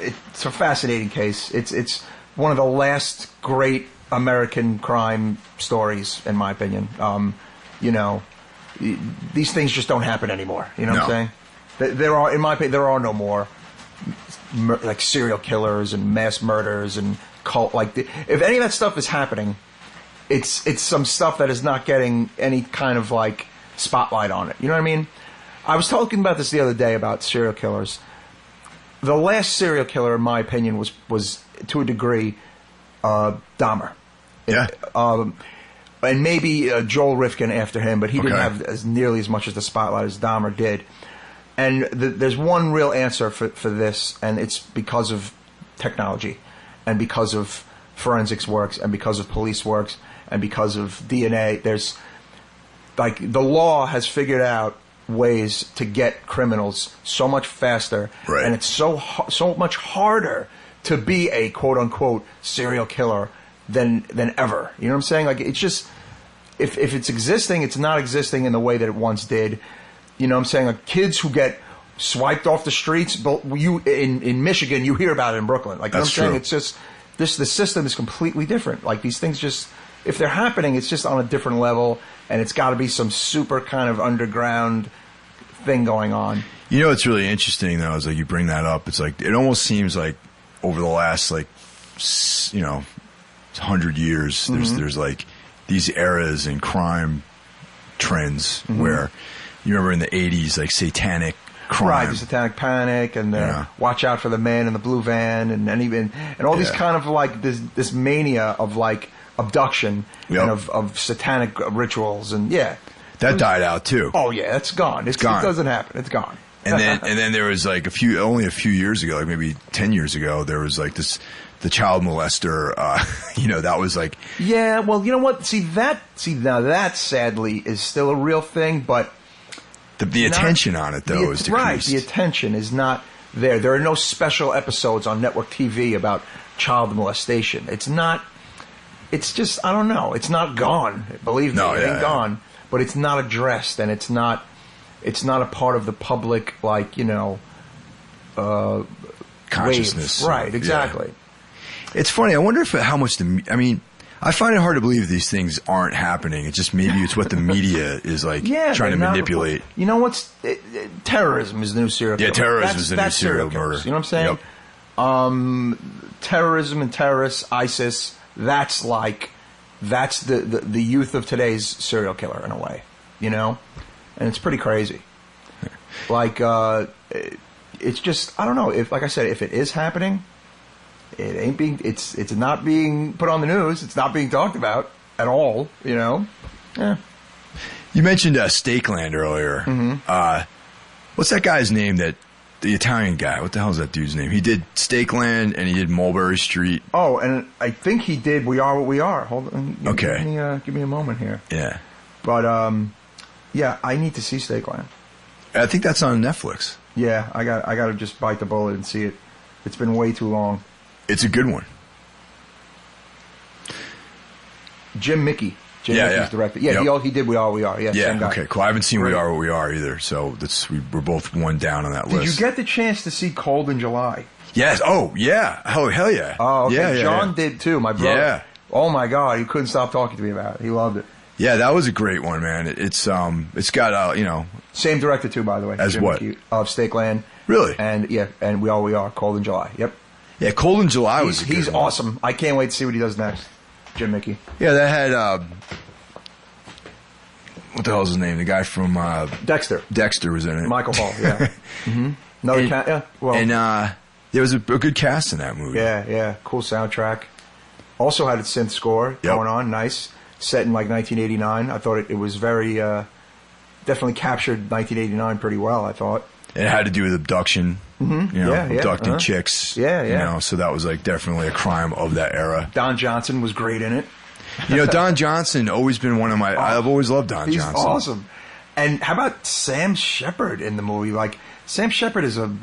it's a fascinating case. It's one of the last great American crime stories, in my opinion. These things just don't happen anymore. You know what I'm saying? There are, in my opinion, there are no more like serial killers and mass murders and cult. If any of that stuff is happening, it's some stuff that is not getting any kind of spotlight on it. You know what I mean? I was talking about this the other day about serial killers. The last serial killer, in my opinion, was to a degree Dahmer. Yeah. And maybe Joel Rifkin after him, but he didn't have nearly as much as the spotlight as Dahmer did. And there's one real answer for this, and it's because of technology, and because of forensics works, and because of police works, and because of DNA. There's the law has figured out ways to get criminals so much faster, and it's so much harder to be a quote unquote serial killer than ever. You know what I'm saying? It's just if it's existing, it's not existing in the way that it once did. You know what I'm saying? Kids who get swiped off the streets, but in Michigan, you hear about it in Brooklyn. You know what I'm saying? It's just the system is completely different. These things just, if they're happening, it's just on a different level, and it's got to be some super kind of underground thing going on. It's really interesting though, is you bring that up. It's it almost seems like over the last 100 years, there's these eras in crime trends where you remember in the 80s, satanic crime. Right, the satanic panic and watch out for the man in the blue van and all these kind of this mania of abduction and of satanic rituals and that died out too. Oh yeah, it's gone. It doesn't happen. It's gone. And then there was only a few years ago, maybe 10 years ago, there was the child molester, that was yeah, well, you know what? Now that sadly is still a real thing, but the attention on it though is decreased. Right, the attention is not there. There are no special episodes on network TV about child molestation. It's not. It's just, I don't know. It's not gone. Believe me, it ain't gone. But it's not addressed, and it's not a part of the public consciousness. Wave. Right, exactly. Yeah. It's funny. I wonder if how much I find it hard to believe these things aren't happening. It's just maybe it's what the media is like trying to manipulate. You know what's terrorism is the new serial killer. Yeah, terrorism is the new serial murder. You know what I'm saying? Yep. Terrorism and terrorists, ISIS. That's the youth of today's serial killer in a way. You know, and it's pretty crazy. Like it's just I don't know if, like I said, if it is happening. It's not being put on the news. It's not being talked about at all. You know. Yeah. You mentioned Stakeland earlier. Mm-hmm. What's that guy's name? The Italian guy. What the hell is that dude's name? He did Stakeland and he did Mulberry Street. Oh, and I think he did We Are What We Are. Hold on. Okay. Give me a moment here. Yeah. But yeah, I need to see Stakeland. I think that's on Netflix. Yeah, I got to just bite the bullet and see it. It's been way too long. It's a good one. Jim Mickey's director. Yeah, yep. he did We Are What We Are. Yeah, same guy. Okay, cool. I haven't seen We Are What We Are either, so we're both one down on that list. Did you get the chance to see Cold in July? Yes. Oh, yeah. Hell yeah. Oh, okay. Yeah, John did too, my brother. Yeah. Oh my God, he couldn't stop talking to me about it. He loved it. Yeah, that was a great one, man. It's got same director too, by the way. As Jim what? Mickey, of Stakeland. Really? And We Are What We Are, Cold in July. Yep. Yeah, Cold in July was a good He's one. awesome. I can't wait to see what he does next. Jim Mickey. Yeah, that had what the hell's his name? The guy from Dexter. Dexter was in it. Michael Hall. Yeah. Mm-hmm. There was a good cast in that movie. Yeah. Cool soundtrack. Also had a synth score going on. Nice. Set in like 1989. I thought it was very definitely captured 1989 pretty well. I thought it had to do with abduction. Mm-hmm. Abducting chicks. Yeah. So that was like definitely a crime of that era. Don Johnson was great in it. Don Johnson always been one of my. I've always loved Don Johnson. He's awesome. And how about Sam Shepard in the movie? Like Sam Shepard is a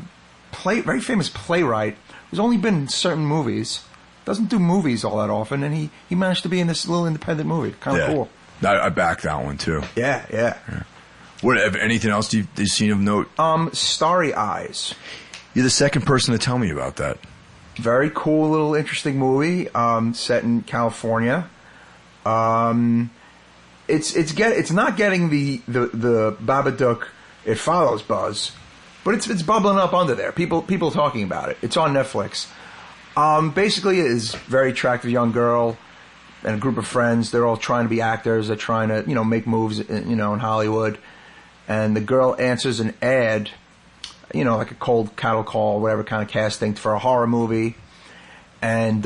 very famous playwright who's only been in certain movies. Doesn't do movies all that often, and he managed to be in this little independent movie. Kind of cool. I back that one too. Yeah. What? Anything else you've seen of note? Starry Eyes. You're the second person to tell me about that. Very cool, little interesting movie. Set in California. It's not getting the Babadook It Follows buzz, but it's bubbling up under there. People talking about it. It's on Netflix. Basically, it is a very attractive young girl and a group of friends. They're all trying to be actors. They're trying to make moves in Hollywood. And the girl answers an ad, like a cold cattle call, whatever kind of casting for a horror movie. And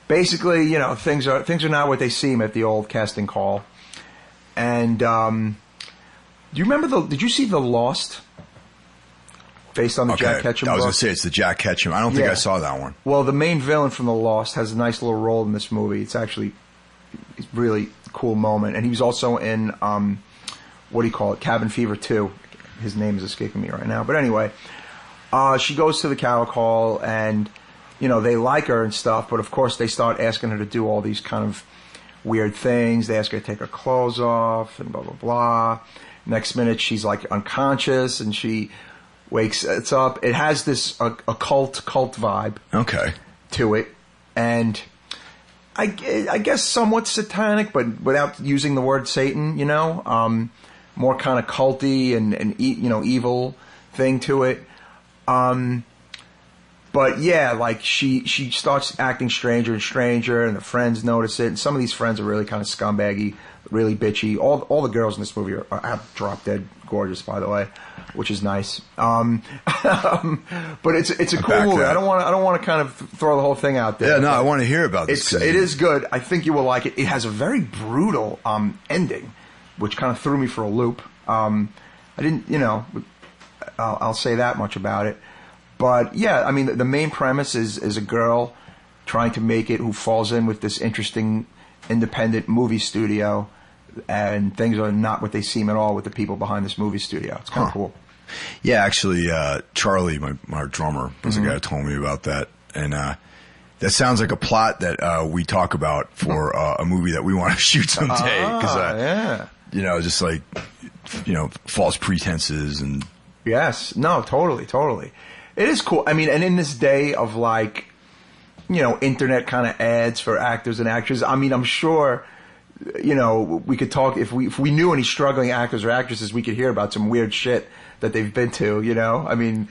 basically, things are not what they seem at the old casting call. And do you remember did you see The Lost? Based on the Jack Ketchum book? I was going to say, it's the Jack Ketchum. I don't think I saw that one. Well, the main villain from The Lost has a nice little role in this movie. It's actually a really cool moment. And he was also in, what do you call it, Cabin Fever 2. His name is escaping me right now. But anyway, she goes to the cattle call, and, they like her and stuff. But, of course, they start asking her to do all these kind of weird things. They ask her to take her clothes off and blah, blah, blah. Next minute, she's, like, unconscious, and she wakes up. It has this occult vibe to it, and I guess somewhat satanic, but without using the word Satan. More kind of culty and evil thing to it. But yeah, like she starts acting stranger and stranger, and the friends notice it. And some of these friends are really kind of scumbaggy, really bitchy. All the girls in this movie are drop dead gorgeous, by the way, which is nice. But it's a cool movie. I don't want to kind of throw the whole thing out there. Yeah, no, I want to hear about this. It is good. I think you will like it. It has a very brutal ending, which kind of threw me for a loop. I didn't, I'll say that much about it. But yeah, I mean, the main premise is a girl trying to make it who falls in with this interesting independent movie studio, and things are not what they seem at all with the people behind this movie studio. It's kind of cool. Yeah, actually, Charlie, our drummer, was the guy who told me about that, and that sounds like a plot that we talk about for a movie that we want to shoot someday. Just like false pretenses and. Yes, no, totally. It is cool. I mean, and in this day of like, you know, internet kind of ads for actors and actresses, I mean, I'm sure, you know, we could talk, if we knew any struggling actors or actresses, we could hear about some weird shit that they've been to, you know? I mean,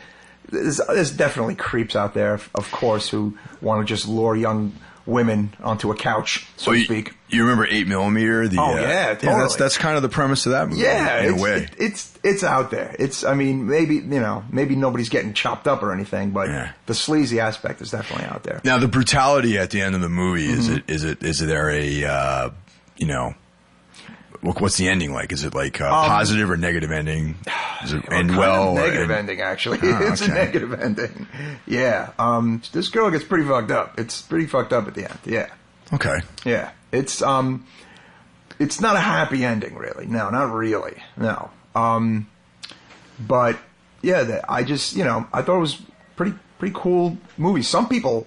there's definitely creeps out there, of course, who want to just lure young women onto a couch, so to speak. You remember 8mm? Yeah, totally. That's kind of the premise of that movie. Yeah, in a way. It's out there. I mean, maybe nobody's getting chopped up or anything, but the sleazy aspect is definitely out there. Now, the brutality at the end of the movie, is there a, you know, what's the ending like? Is it like a positive or negative ending? Does it end well? Negative ending, actually. It's a negative ending. Yeah. This girl gets pretty fucked up. It's pretty fucked up at the end. Yeah. Okay. Yeah. It's not a happy ending, really. No, not really. No. But yeah, I just, you know, I thought it was pretty cool movie. Some people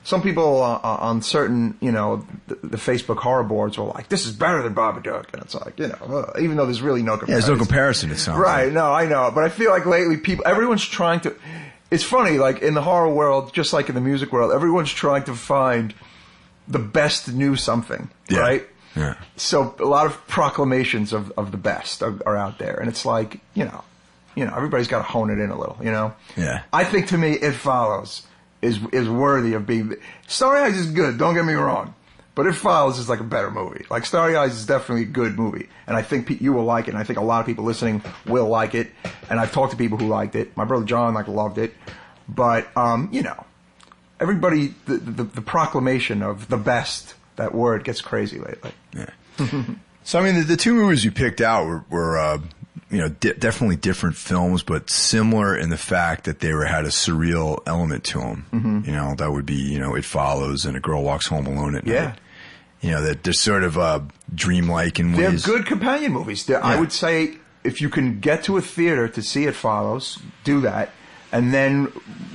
on certain, you know, the Facebook horror boards were like, "This is better than Babadook," and it's like, you know, even though there's really no comparison. Yeah, there's no comparison. It sounds right. Like. No, I know, but I feel like lately everyone's trying to. It's funny, like in the horror world, just like in the music world, everyone's trying to find the best new something, right? Yeah. So a lot of proclamations of the best are out there, and it's like, you know, everybody's got to hone it in a little, you know. Yeah. I think to me, It Follows is worthy of being. Starry Eyes is good. Don't get me wrong, but It Follows is like a better movie. Like Starry Eyes is definitely a good movie, and I think you will like it. And I think a lot of people listening will like it. And I've talked to people who liked it. My brother John loved it, but you know, everybody the proclamation of the best, that word gets crazy lately. Yeah. So I mean, the two movies you picked out were you know, definitely different films, but similar in the fact that they had a surreal element to them. Mm-hmm. You know, that would be, you know, It Follows and A Girl Walks Home Alone at Night. Yeah. You know, that they're sort of dreamlike in ways. They're good companion movies. I would say if you can get to a theater to see It Follows, do that, and then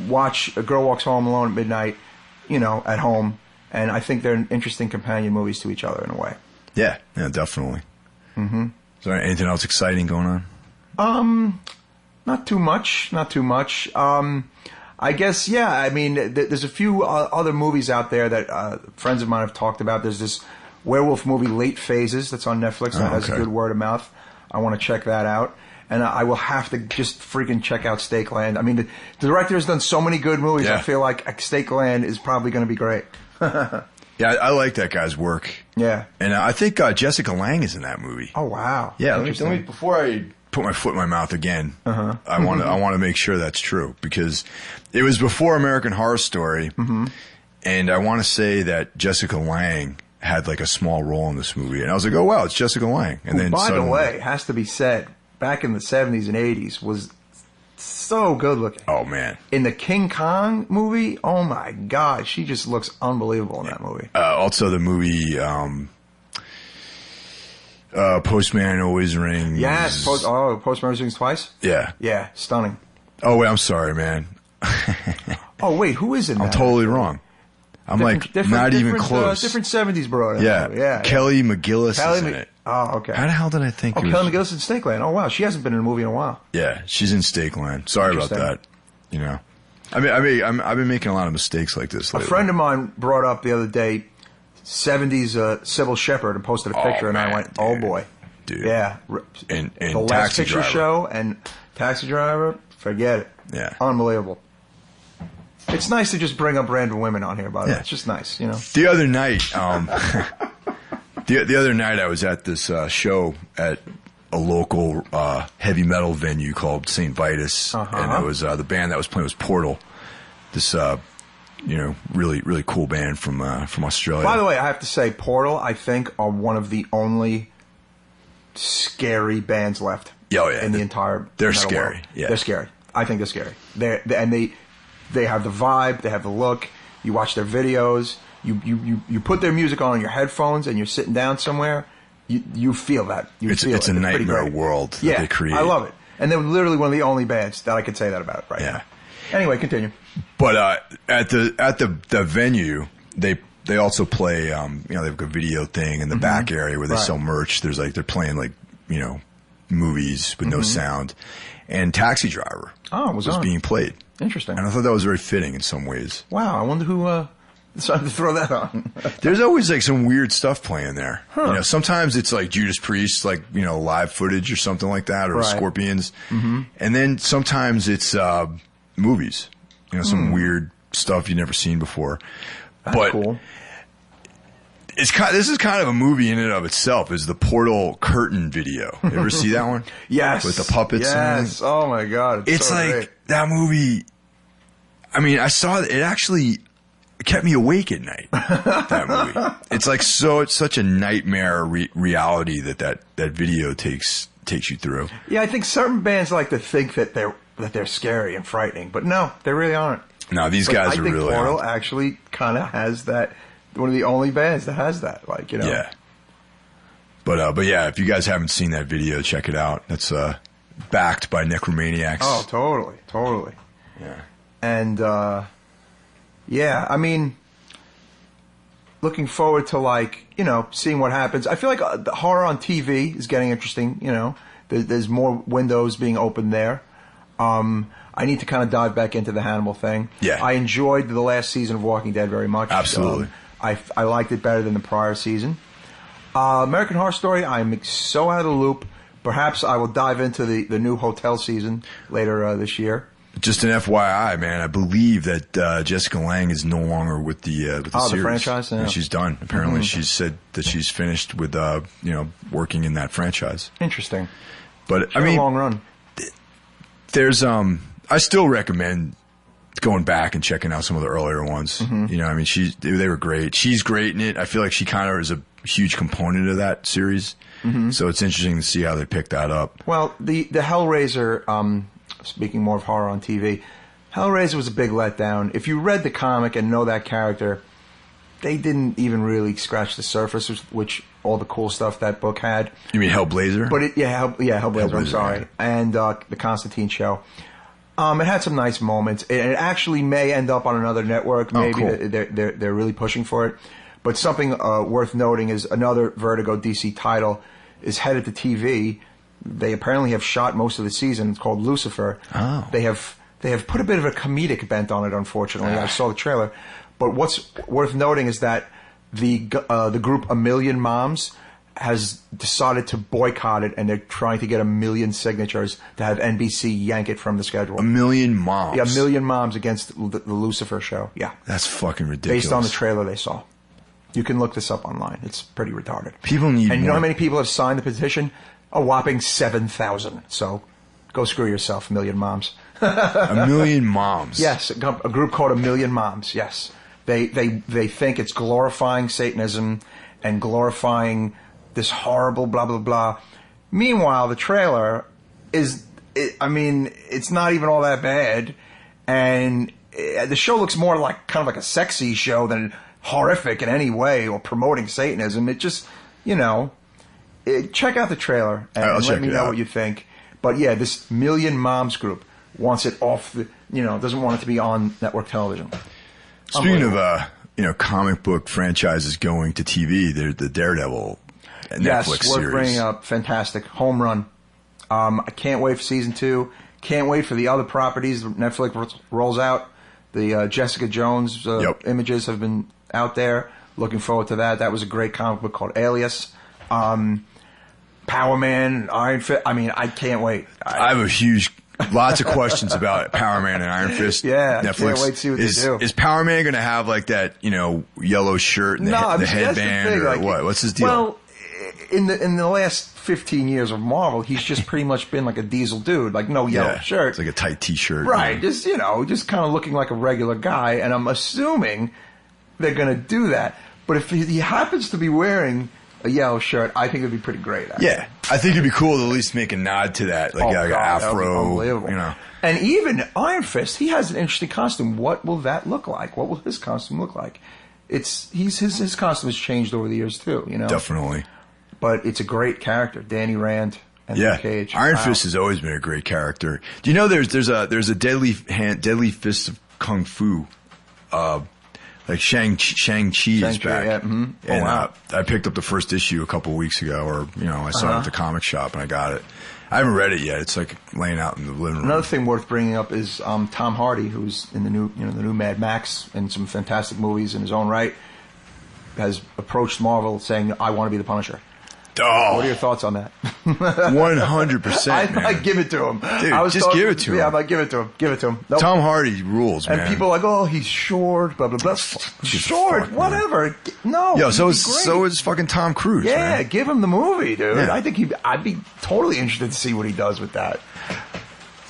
watch A Girl Walks Home Alone at midnight, you know, at home. And I think they're interesting companion movies to each other in a way. Yeah, definitely. Mm-hmm. Is there anything else exciting going on? Not too much. I guess, yeah. I mean, there's a few other movies out there that friends of mine have talked about. There's this werewolf movie, Late Phases, that's on Netflix. That has good word of mouth. I want to check that out. And I will have to just freaking check out Stakeland. I mean, the director has done so many good movies. Yeah. I feel like Stakeland is probably going to be great. Yeah, I like that guy's work. Yeah. And I think Jessica Lange is in that movie. Oh, wow. Yeah, let me, before I put my foot in my mouth again, I want to make sure that's true, because it was before American Horror Story, and I want to say that Jessica Lange had like a small role in this movie, and I was like, oh wow, it's Jessica Lange. And then by the way, has to be said, back in the 70s and 80s was so good looking. Oh man! In the King Kong movie, oh my god, she just looks unbelievable in that movie. Also, the movie Postman Always Rings. Yes, Postman Always Rings twice. Yeah, stunning. Oh wait, I'm sorry, man. Oh wait, who is in that? I'm totally wrong. I'm not even close. Different 70s bro. Yeah. Kelly McGillis is in it. Oh, okay. How the hell did I think? Kelly McGillis in Stakeland. Oh, wow. She hasn't been in a movie in a while. Yeah, she's in Stakeland. Sorry about that. You know, I've been making a lot of mistakes like this lately. A friend of mine brought up the other day 70s Sybil Shepherd and posted a picture, and I went, "Oh boy, dude." Yeah. And the Last Picture Driver. Show and Taxi Driver. Forget it. Yeah. Unbelievable. It's nice to just bring up random women on here, by the way. It's just nice, you know. The other night, the other night I was at this show at a local heavy metal venue called St. Vitus, and it was the band that was playing was Portal. This really cool band from Australia. By the way, I have to say, Portal, I think, are one of the only scary bands left. Oh, yeah. In the entire they're metal scary. world. Yeah, they're scary. I think they're scary. They have the vibe. They have the look. You watch their videos. You put their music on your headphones, and you're sitting down somewhere. You feel that. It's a nightmare world that they create. I love it. And they're literally one of the only bands that I could say that about right now. Anyway, continue. But at the venue, they also play. They have a video thing in the back area where they sell merch. There's they're playing movies with no sound, and Taxi Driver was being played. Interesting. And I thought that was very fitting in some ways. Wow, I wonder who decided to throw that on. There's always like some weird stuff playing there. Huh. You know, sometimes it's like Judas Priest, like, you know, live footage or something like that, or Scorpions. And then sometimes it's movies. You know, some weird stuff you've never seen before. That's cool. This is kind of a movie in and of itself. Is the Portal curtain video? You ever see that one? Yes. With the puppets. Yes. Oh my God. It's so like great. That movie. I mean, I saw it. It actually kept me awake at night. That movie. It's like it's such a nightmare reality that video takes you through. Yeah, I think certain bands like to think that they're scary and frightening, but no, they really aren't. No, these guys are really. I think Portal actually kind of has that. One of the only bands that has that, like, you know. Yeah. But yeah, if you guys haven't seen that video, check it out. That's backed by Necromaniacs. Oh, totally. Yeah. And yeah, I mean, looking forward to, like, you know, seeing what happens. I feel like the horror on TV is getting interesting. You know, there's more windows being opened there. I need to kind of dive back into the Hannibal thing. Yeah. I enjoyed the last season of Walking Dead very much. Absolutely. I liked it better than the prior season. American Horror Story, I'm so out of the loop. Perhaps I will dive into the new hotel season later this year. Just an FYI, man, I believe that Jessica Lange is no longer with the series. The franchise? Yeah. And she's done. Apparently she's said that she's finished with working in that franchise. Interesting. But I mean, a long run. There's I still recommend going back and checking out some of the earlier ones. You know, I mean, they were great. She's great in it. I feel like she kind of is a huge component of that series. So it's interesting to see how they pick that up. Well, the Hellraiser, speaking more of horror on TV, Hellraiser was a big letdown. If you read the comic and know that character, they didn't even really scratch the surface, which all the cool stuff that book had. You mean Hellblazer? But Hellblazer, I'm sorry. Yeah. And the Constantine show. It had some nice moments. It actually may end up on another network. Maybe cool. They're really pushing for it. But something worth noting is another Vertigo DC title is headed to TV. They apparently have shot most of the season. It's called Lucifer. Oh. They have put a bit of a comedic bent on it, unfortunately. I saw the trailer. But what's worth noting is that the group A Million Moms has decided to boycott it, and they're trying to get 1 million signatures to have NBC yank it from the schedule. 1 million moms? Yeah, 1 million moms against the Lucifer show. Yeah. That's fucking ridiculous. Based on the trailer they saw. You can look this up online. It's pretty retarded. People need And you know how many people have signed the petition? A whopping 7,000. So go screw yourself, 1 million moms. 1 million moms? Yes, a group called A Million Moms, yes. They think it's glorifying Satanism and glorifying this horrible blah, blah, blah. Meanwhile, the trailer it's not even all that bad. And the show looks more like kind of like a sexy show than horrific in any way or promoting Satanism. It just, you know, check out the trailer and let me know what you think. But yeah, this 1 Million Moms group wants it off doesn't want it to be on network television. Speaking of, comic book franchises going to TV, there's the Daredevil Netflix worth bringing up. Fantastic. Home run. I can't wait for season 2. Can't wait for the other properties Netflix rolls out. The Jessica Jones images have been out there. Looking forward to that. That was a great comic book called Alias. Power Man, Iron Fist. I mean, I can't wait. I have lots of questions about Power Man and Iron Fist. Yeah, Netflix. Can't wait to see what they do. Is Power Man going to have like that, yellow shirt and the headband, or what? What's his deal? Well, in the last 15 years of Marvel, he's just pretty much been like a diesel dude, like no yellow shirt. It's like a tight T-shirt. Right, just kind of looking like a regular guy, and I'm assuming they're going to do that. But if he happens to be wearing a yellow shirt, I think it'd be pretty great. Actually. Yeah, I think it'd be cool to at least make a nod to that, like an afro. Unbelievable. And even Iron Fist, he has an interesting costume. What will that look like? What will his costume look like? His costume has changed over the years too. Definitely. But it's a great character, Danny Rand and Luke Cage. Iron Fist has always been a great character. Do you know there's a deadly fist of kung fu, like Shang-Chi is back. Yeah. Mm-hmm. And I picked up the first issue a couple of weeks ago, or I saw it at the comic shop and I got it. I haven't read it yet. It's like laying out in the living room. Another thing worth bringing up is Tom Hardy, who's in the new Mad Max and some fantastic movies in his own right, has approached Marvel saying, "I want to be the Punisher." Oh. What are your thoughts on that? 100%. I might give it to him. Dude, just give it to him. Yeah, I might give it to him. Give it to him. Nope. Tom Hardy rules, man. And people are like, "Oh, he's short." Blah blah blah. Short, whatever. No. Yo, so is fucking Tom Cruise. Yeah, man. give him the movie, dude. Yeah. I think I'd be totally interested to see what he does with that.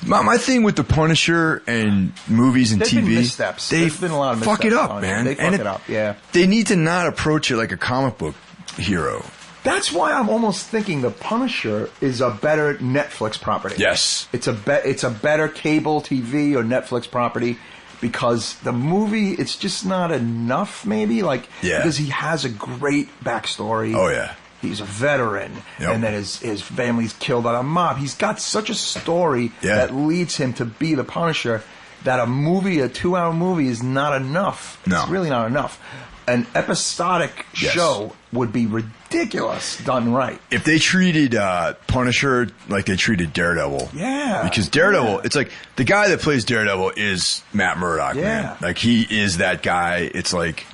My thing with the Punisher and movies and There's TV, been missteps. they There's been a lot of fuck it missteps up, on man. They fuck it up. Yeah. They need to not approach it like a comic book hero. That's why I'm almost thinking the Punisher is a better Netflix property. Yes. It's a better cable TV or Netflix property because the movie, it's just not enough, maybe. Because he has a great backstory. Oh, yeah. He's a veteran. Yep. And then his family's killed by a mob. He's got such a story that leads him to be the Punisher that a 2-hour movie is not enough. No. It's really not enough. An episodic show would be ridiculous done right. If they treated Punisher like they treated Daredevil. Yeah. Because Daredevil, it's like the guy that plays Daredevil is Matt Murdock, man. Like he is that guy. It's like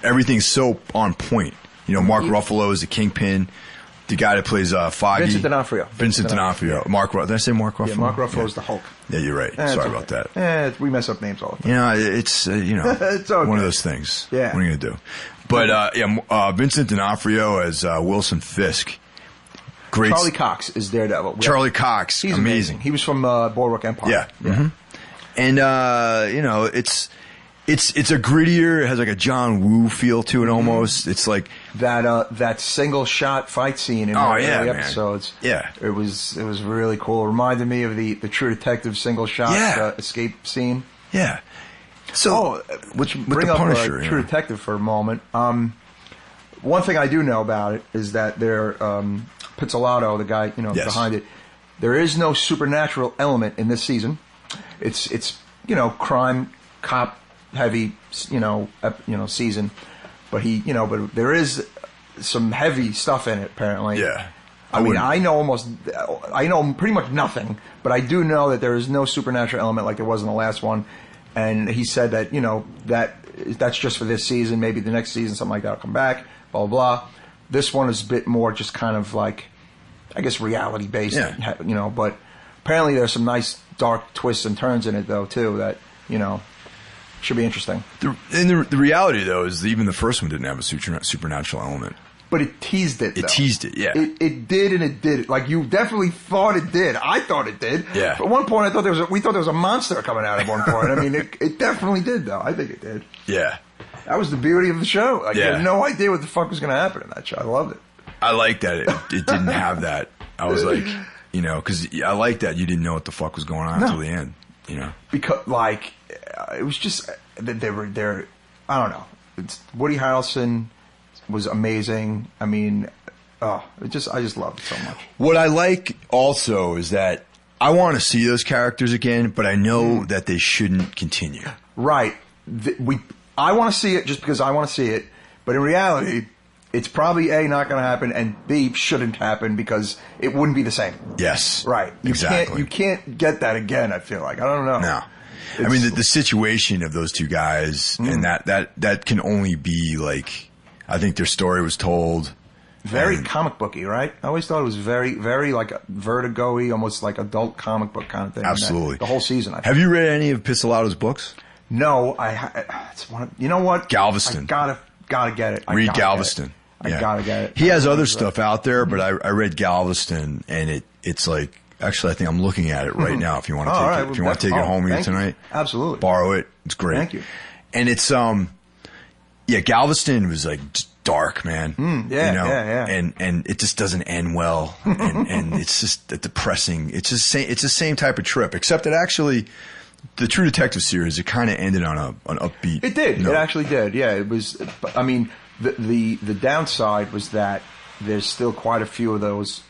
everything's so on point. You know, Mark Ruffalo is the Kingpin. The guy that plays Foggy. Vincent D'Onofrio. Did I say Mark Ruffalo? Yeah, Mark Ruffalo is the Hulk. Yeah, you're right. Sorry about that. We mess up names all the time. You know, it's It's okay. one of those things. Yeah. What are you gonna do? But Vincent D'Onofrio as Wilson Fisk. Great. Charlie Cox is Daredevil. Charlie Cox, he's amazing. He was from Boardwalk Empire. Yeah. Mm-hmm. And it's a grittier. It has like a John Woo feel to it almost. It's like that single shot fight scene in the early episodes. Yeah, it was really cool. It reminded me of the True Detective single shot escape scene. Yeah. So with bring the up Punisher, True Detective for a moment. One thing I do know about it is that Pizzolatto, the guy behind it, there is no supernatural element in this season. It's crime cop heavy season, but but there is some heavy stuff in it apparently. Yeah. I know pretty much nothing, but I do know that there is no supernatural element like there was in the last one. And he said that that's just for this season. Maybe the next season something like that will come back. Blah blah blah. This one is a bit more just kind of like, I guess, reality based. Yeah. But apparently there's some nice dark twists and turns in it though too that should be interesting. The reality though is that even the first one didn't have a supernatural element. But it teased it. It teased it, yeah. It did, and it did. Like you definitely thought it did. I thought it did. Yeah. At one point, we thought there was a monster coming out at one point. I mean, it definitely did, though. I think it did. Yeah. That was the beauty of the show. I had no idea what the fuck was going to happen in that show. I loved it. I like that it didn't have that. I was like, because I like that you didn't know what the fuck was going on until the end. Because it was just that they were there. I don't know. Woody Harrelson was amazing. I mean, I just loved it so much. What I like also is that I want to see those characters again, but I know that they shouldn't continue. Right. I want to see it just because I want to see it, but in reality, it's probably A, not going to happen, and B, shouldn't happen because it wouldn't be the same. Yes. Right. Exactly. You can't get that again, I feel like. I don't know. No. I mean, the situation of those two guys, and that can only be like, I think their story was told. Very comic booky, right? I always thought it was very, very like Vertigo-y, almost like adult comic book kind of thing. Absolutely. The whole season. Have you read any of Pizzolatto's books? No, it's one. You know what? Galveston. I gotta get it. Read Galveston. I gotta get it. He has other stuff out there, but I read Galveston, and it's like, actually, I think I'm looking at it right now. If you want to take it, if you want to take it home with you tonight, absolutely, borrow it. It's great. Thank you. And it's Galveston was like dark, man. Yeah. And it just doesn't end well, and it's just depressing. It's the same type of trip, except that actually, the True Detective series, it kind of ended on an upbeat. It did. note. It actually did. Yeah, it was. I mean, the downside was that there's still quite a few of those,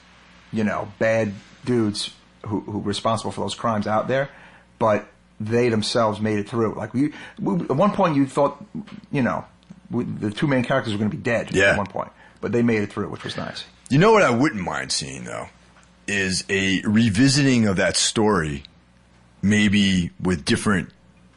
bad dudes who were responsible for those crimes out there, but they themselves made it through. Like we at one point, you thought, the two main characters were going to be dead at one point, but they made it through, which was nice. You know what I wouldn't mind seeing though is a revisiting of that story, maybe with different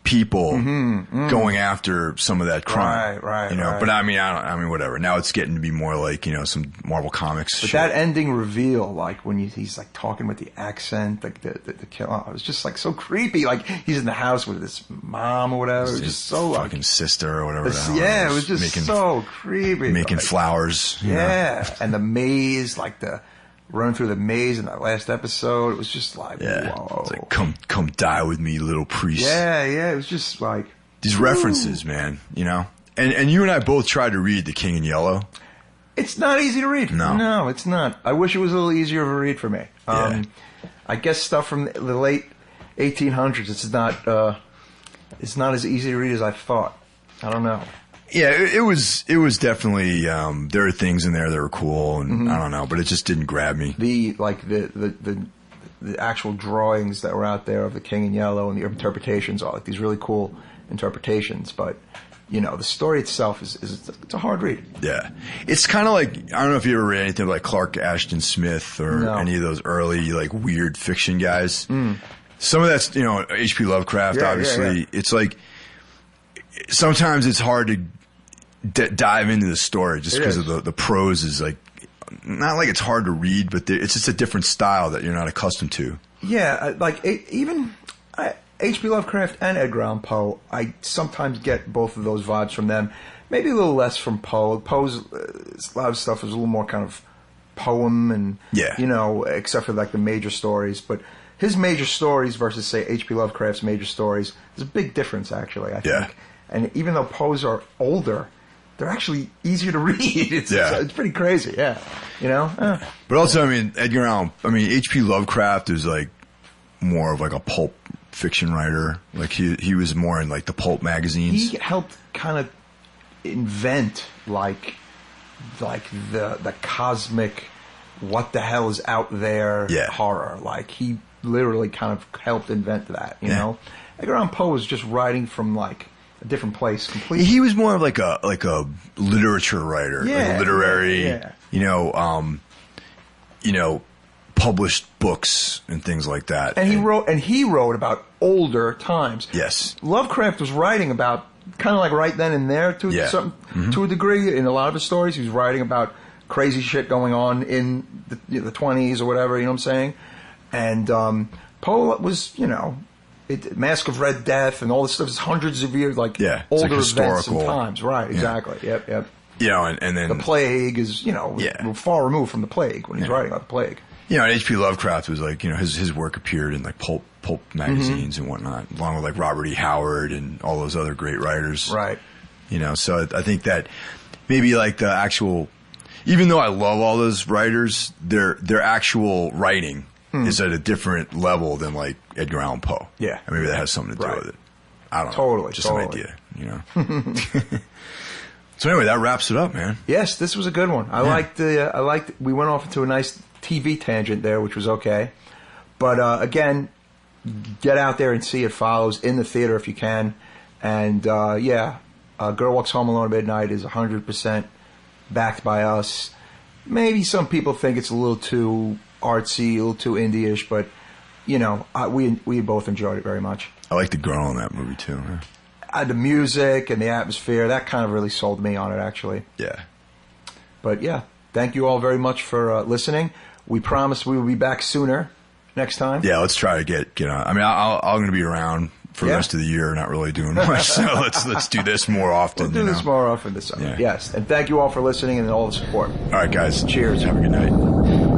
people going after some of that crime. Right. You know, right. but I mean, whatever. Now it's getting to be more like, you know, some Marvel Comics But shit. that ending reveal, like when he's like talking with the accent, like the kill, it was just like so creepy. Like he's in the house with his mom or whatever. It was just so like, fucking sister or whatever. yeah, it was just so creepy. Making like, flowers. Yeah, and the maze, like the running through the maze in that last episode, it was just like, whoa. It's like, come die with me, little priest. Yeah, it was just like these references, man. You know, and you and I both tried to read The King in Yellow. It's not easy to read. No, it's not. I wish it was a little easier of a read for me. I guess stuff from the late 1800s. It's not as easy to read as I thought. I don't know. Yeah, it was definitely there are things in there that were cool, and I don't know, but it just didn't grab me. The actual drawings that were out there of the King in Yellow and the interpretations are like these really cool interpretations, but you know the story itself is it's a hard read. Yeah, it's kind of like, I don't know if you ever read anything like Clark Ashton Smith or any of those early like weird fiction guys. Some of that's, you know, H.P. Lovecraft. Obviously, yeah. It's like sometimes it's hard to dive into the story just because of the prose is like, not like it's hard to read, but it's just a different style that you're not accustomed to. Yeah, like even H.P. Lovecraft and Edgar Allan Poe, I sometimes get both of those vibes from them. Maybe a little less from Poe. Poe's a lot of stuff is a little more kind of poem and, you know, except for like the major stories. But his major stories versus, say, H.P. Lovecraft's major stories, there's a big difference, actually, I think. And even though Poe's are older, they're actually easier to read. It's pretty crazy, you know? But also, I mean, H.P. Lovecraft is like more of like a pulp fiction writer. Like he was more in like the pulp magazines. He helped kind of invent like the cosmic, what the hell is out there horror. Like he literally kind of helped invent that, you know? Edgar Allan Poe was just writing from like a different place completely. He was more of like a literature writer, like a literary, you know, published books and things like that. And he wrote about older times. Yes. Lovecraft was writing about kind of like right then and there to to a degree. In a lot of his stories, he was writing about crazy shit going on in the 20s or whatever, you know what I'm saying? And Poe was, you know, Mask of Red Death and all this stuff is hundreds of years, like older like events and times. Right, exactly. Yep. You know, and then the plague is, you know, far removed from the plague when he's writing about the plague. You know, H.P. Lovecraft was like, you know, his work appeared in like pulp magazines and whatnot, along with like Robert E. Howard and all those other great writers. Right. You know, so I think that maybe like the actual, even though I love all those writers, their actual writing is at a different level than like Edgar Allan Poe. Yeah. And maybe that has something to do with it. I don't know. Totally. Just an idea, you know. So anyway, that wraps it up, man. Yes, this was a good one. I liked we went off into a nice TV tangent there, which was okay. But again, get out there and see It Follows in the theater if you can. And Girl Walks Home Alone at Midnight is 100% backed by us. Maybe some people think it's a little too artsy, a little too indie-ish, but you know, we both enjoyed it very much. I like the girl in that movie too. Huh? The music and the atmosphere, that kind of really sold me on it, actually. Yeah. But yeah, thank you all very much for listening. We promise we will be back sooner next time. Yeah, let's try to get on. I mean, I'm going to be around for the rest of the year, not really doing much. So let's do this more often. We'll do this more often this summer. Yes, and thank you all for listening and all the support. All right, guys. Cheers. Have a good night.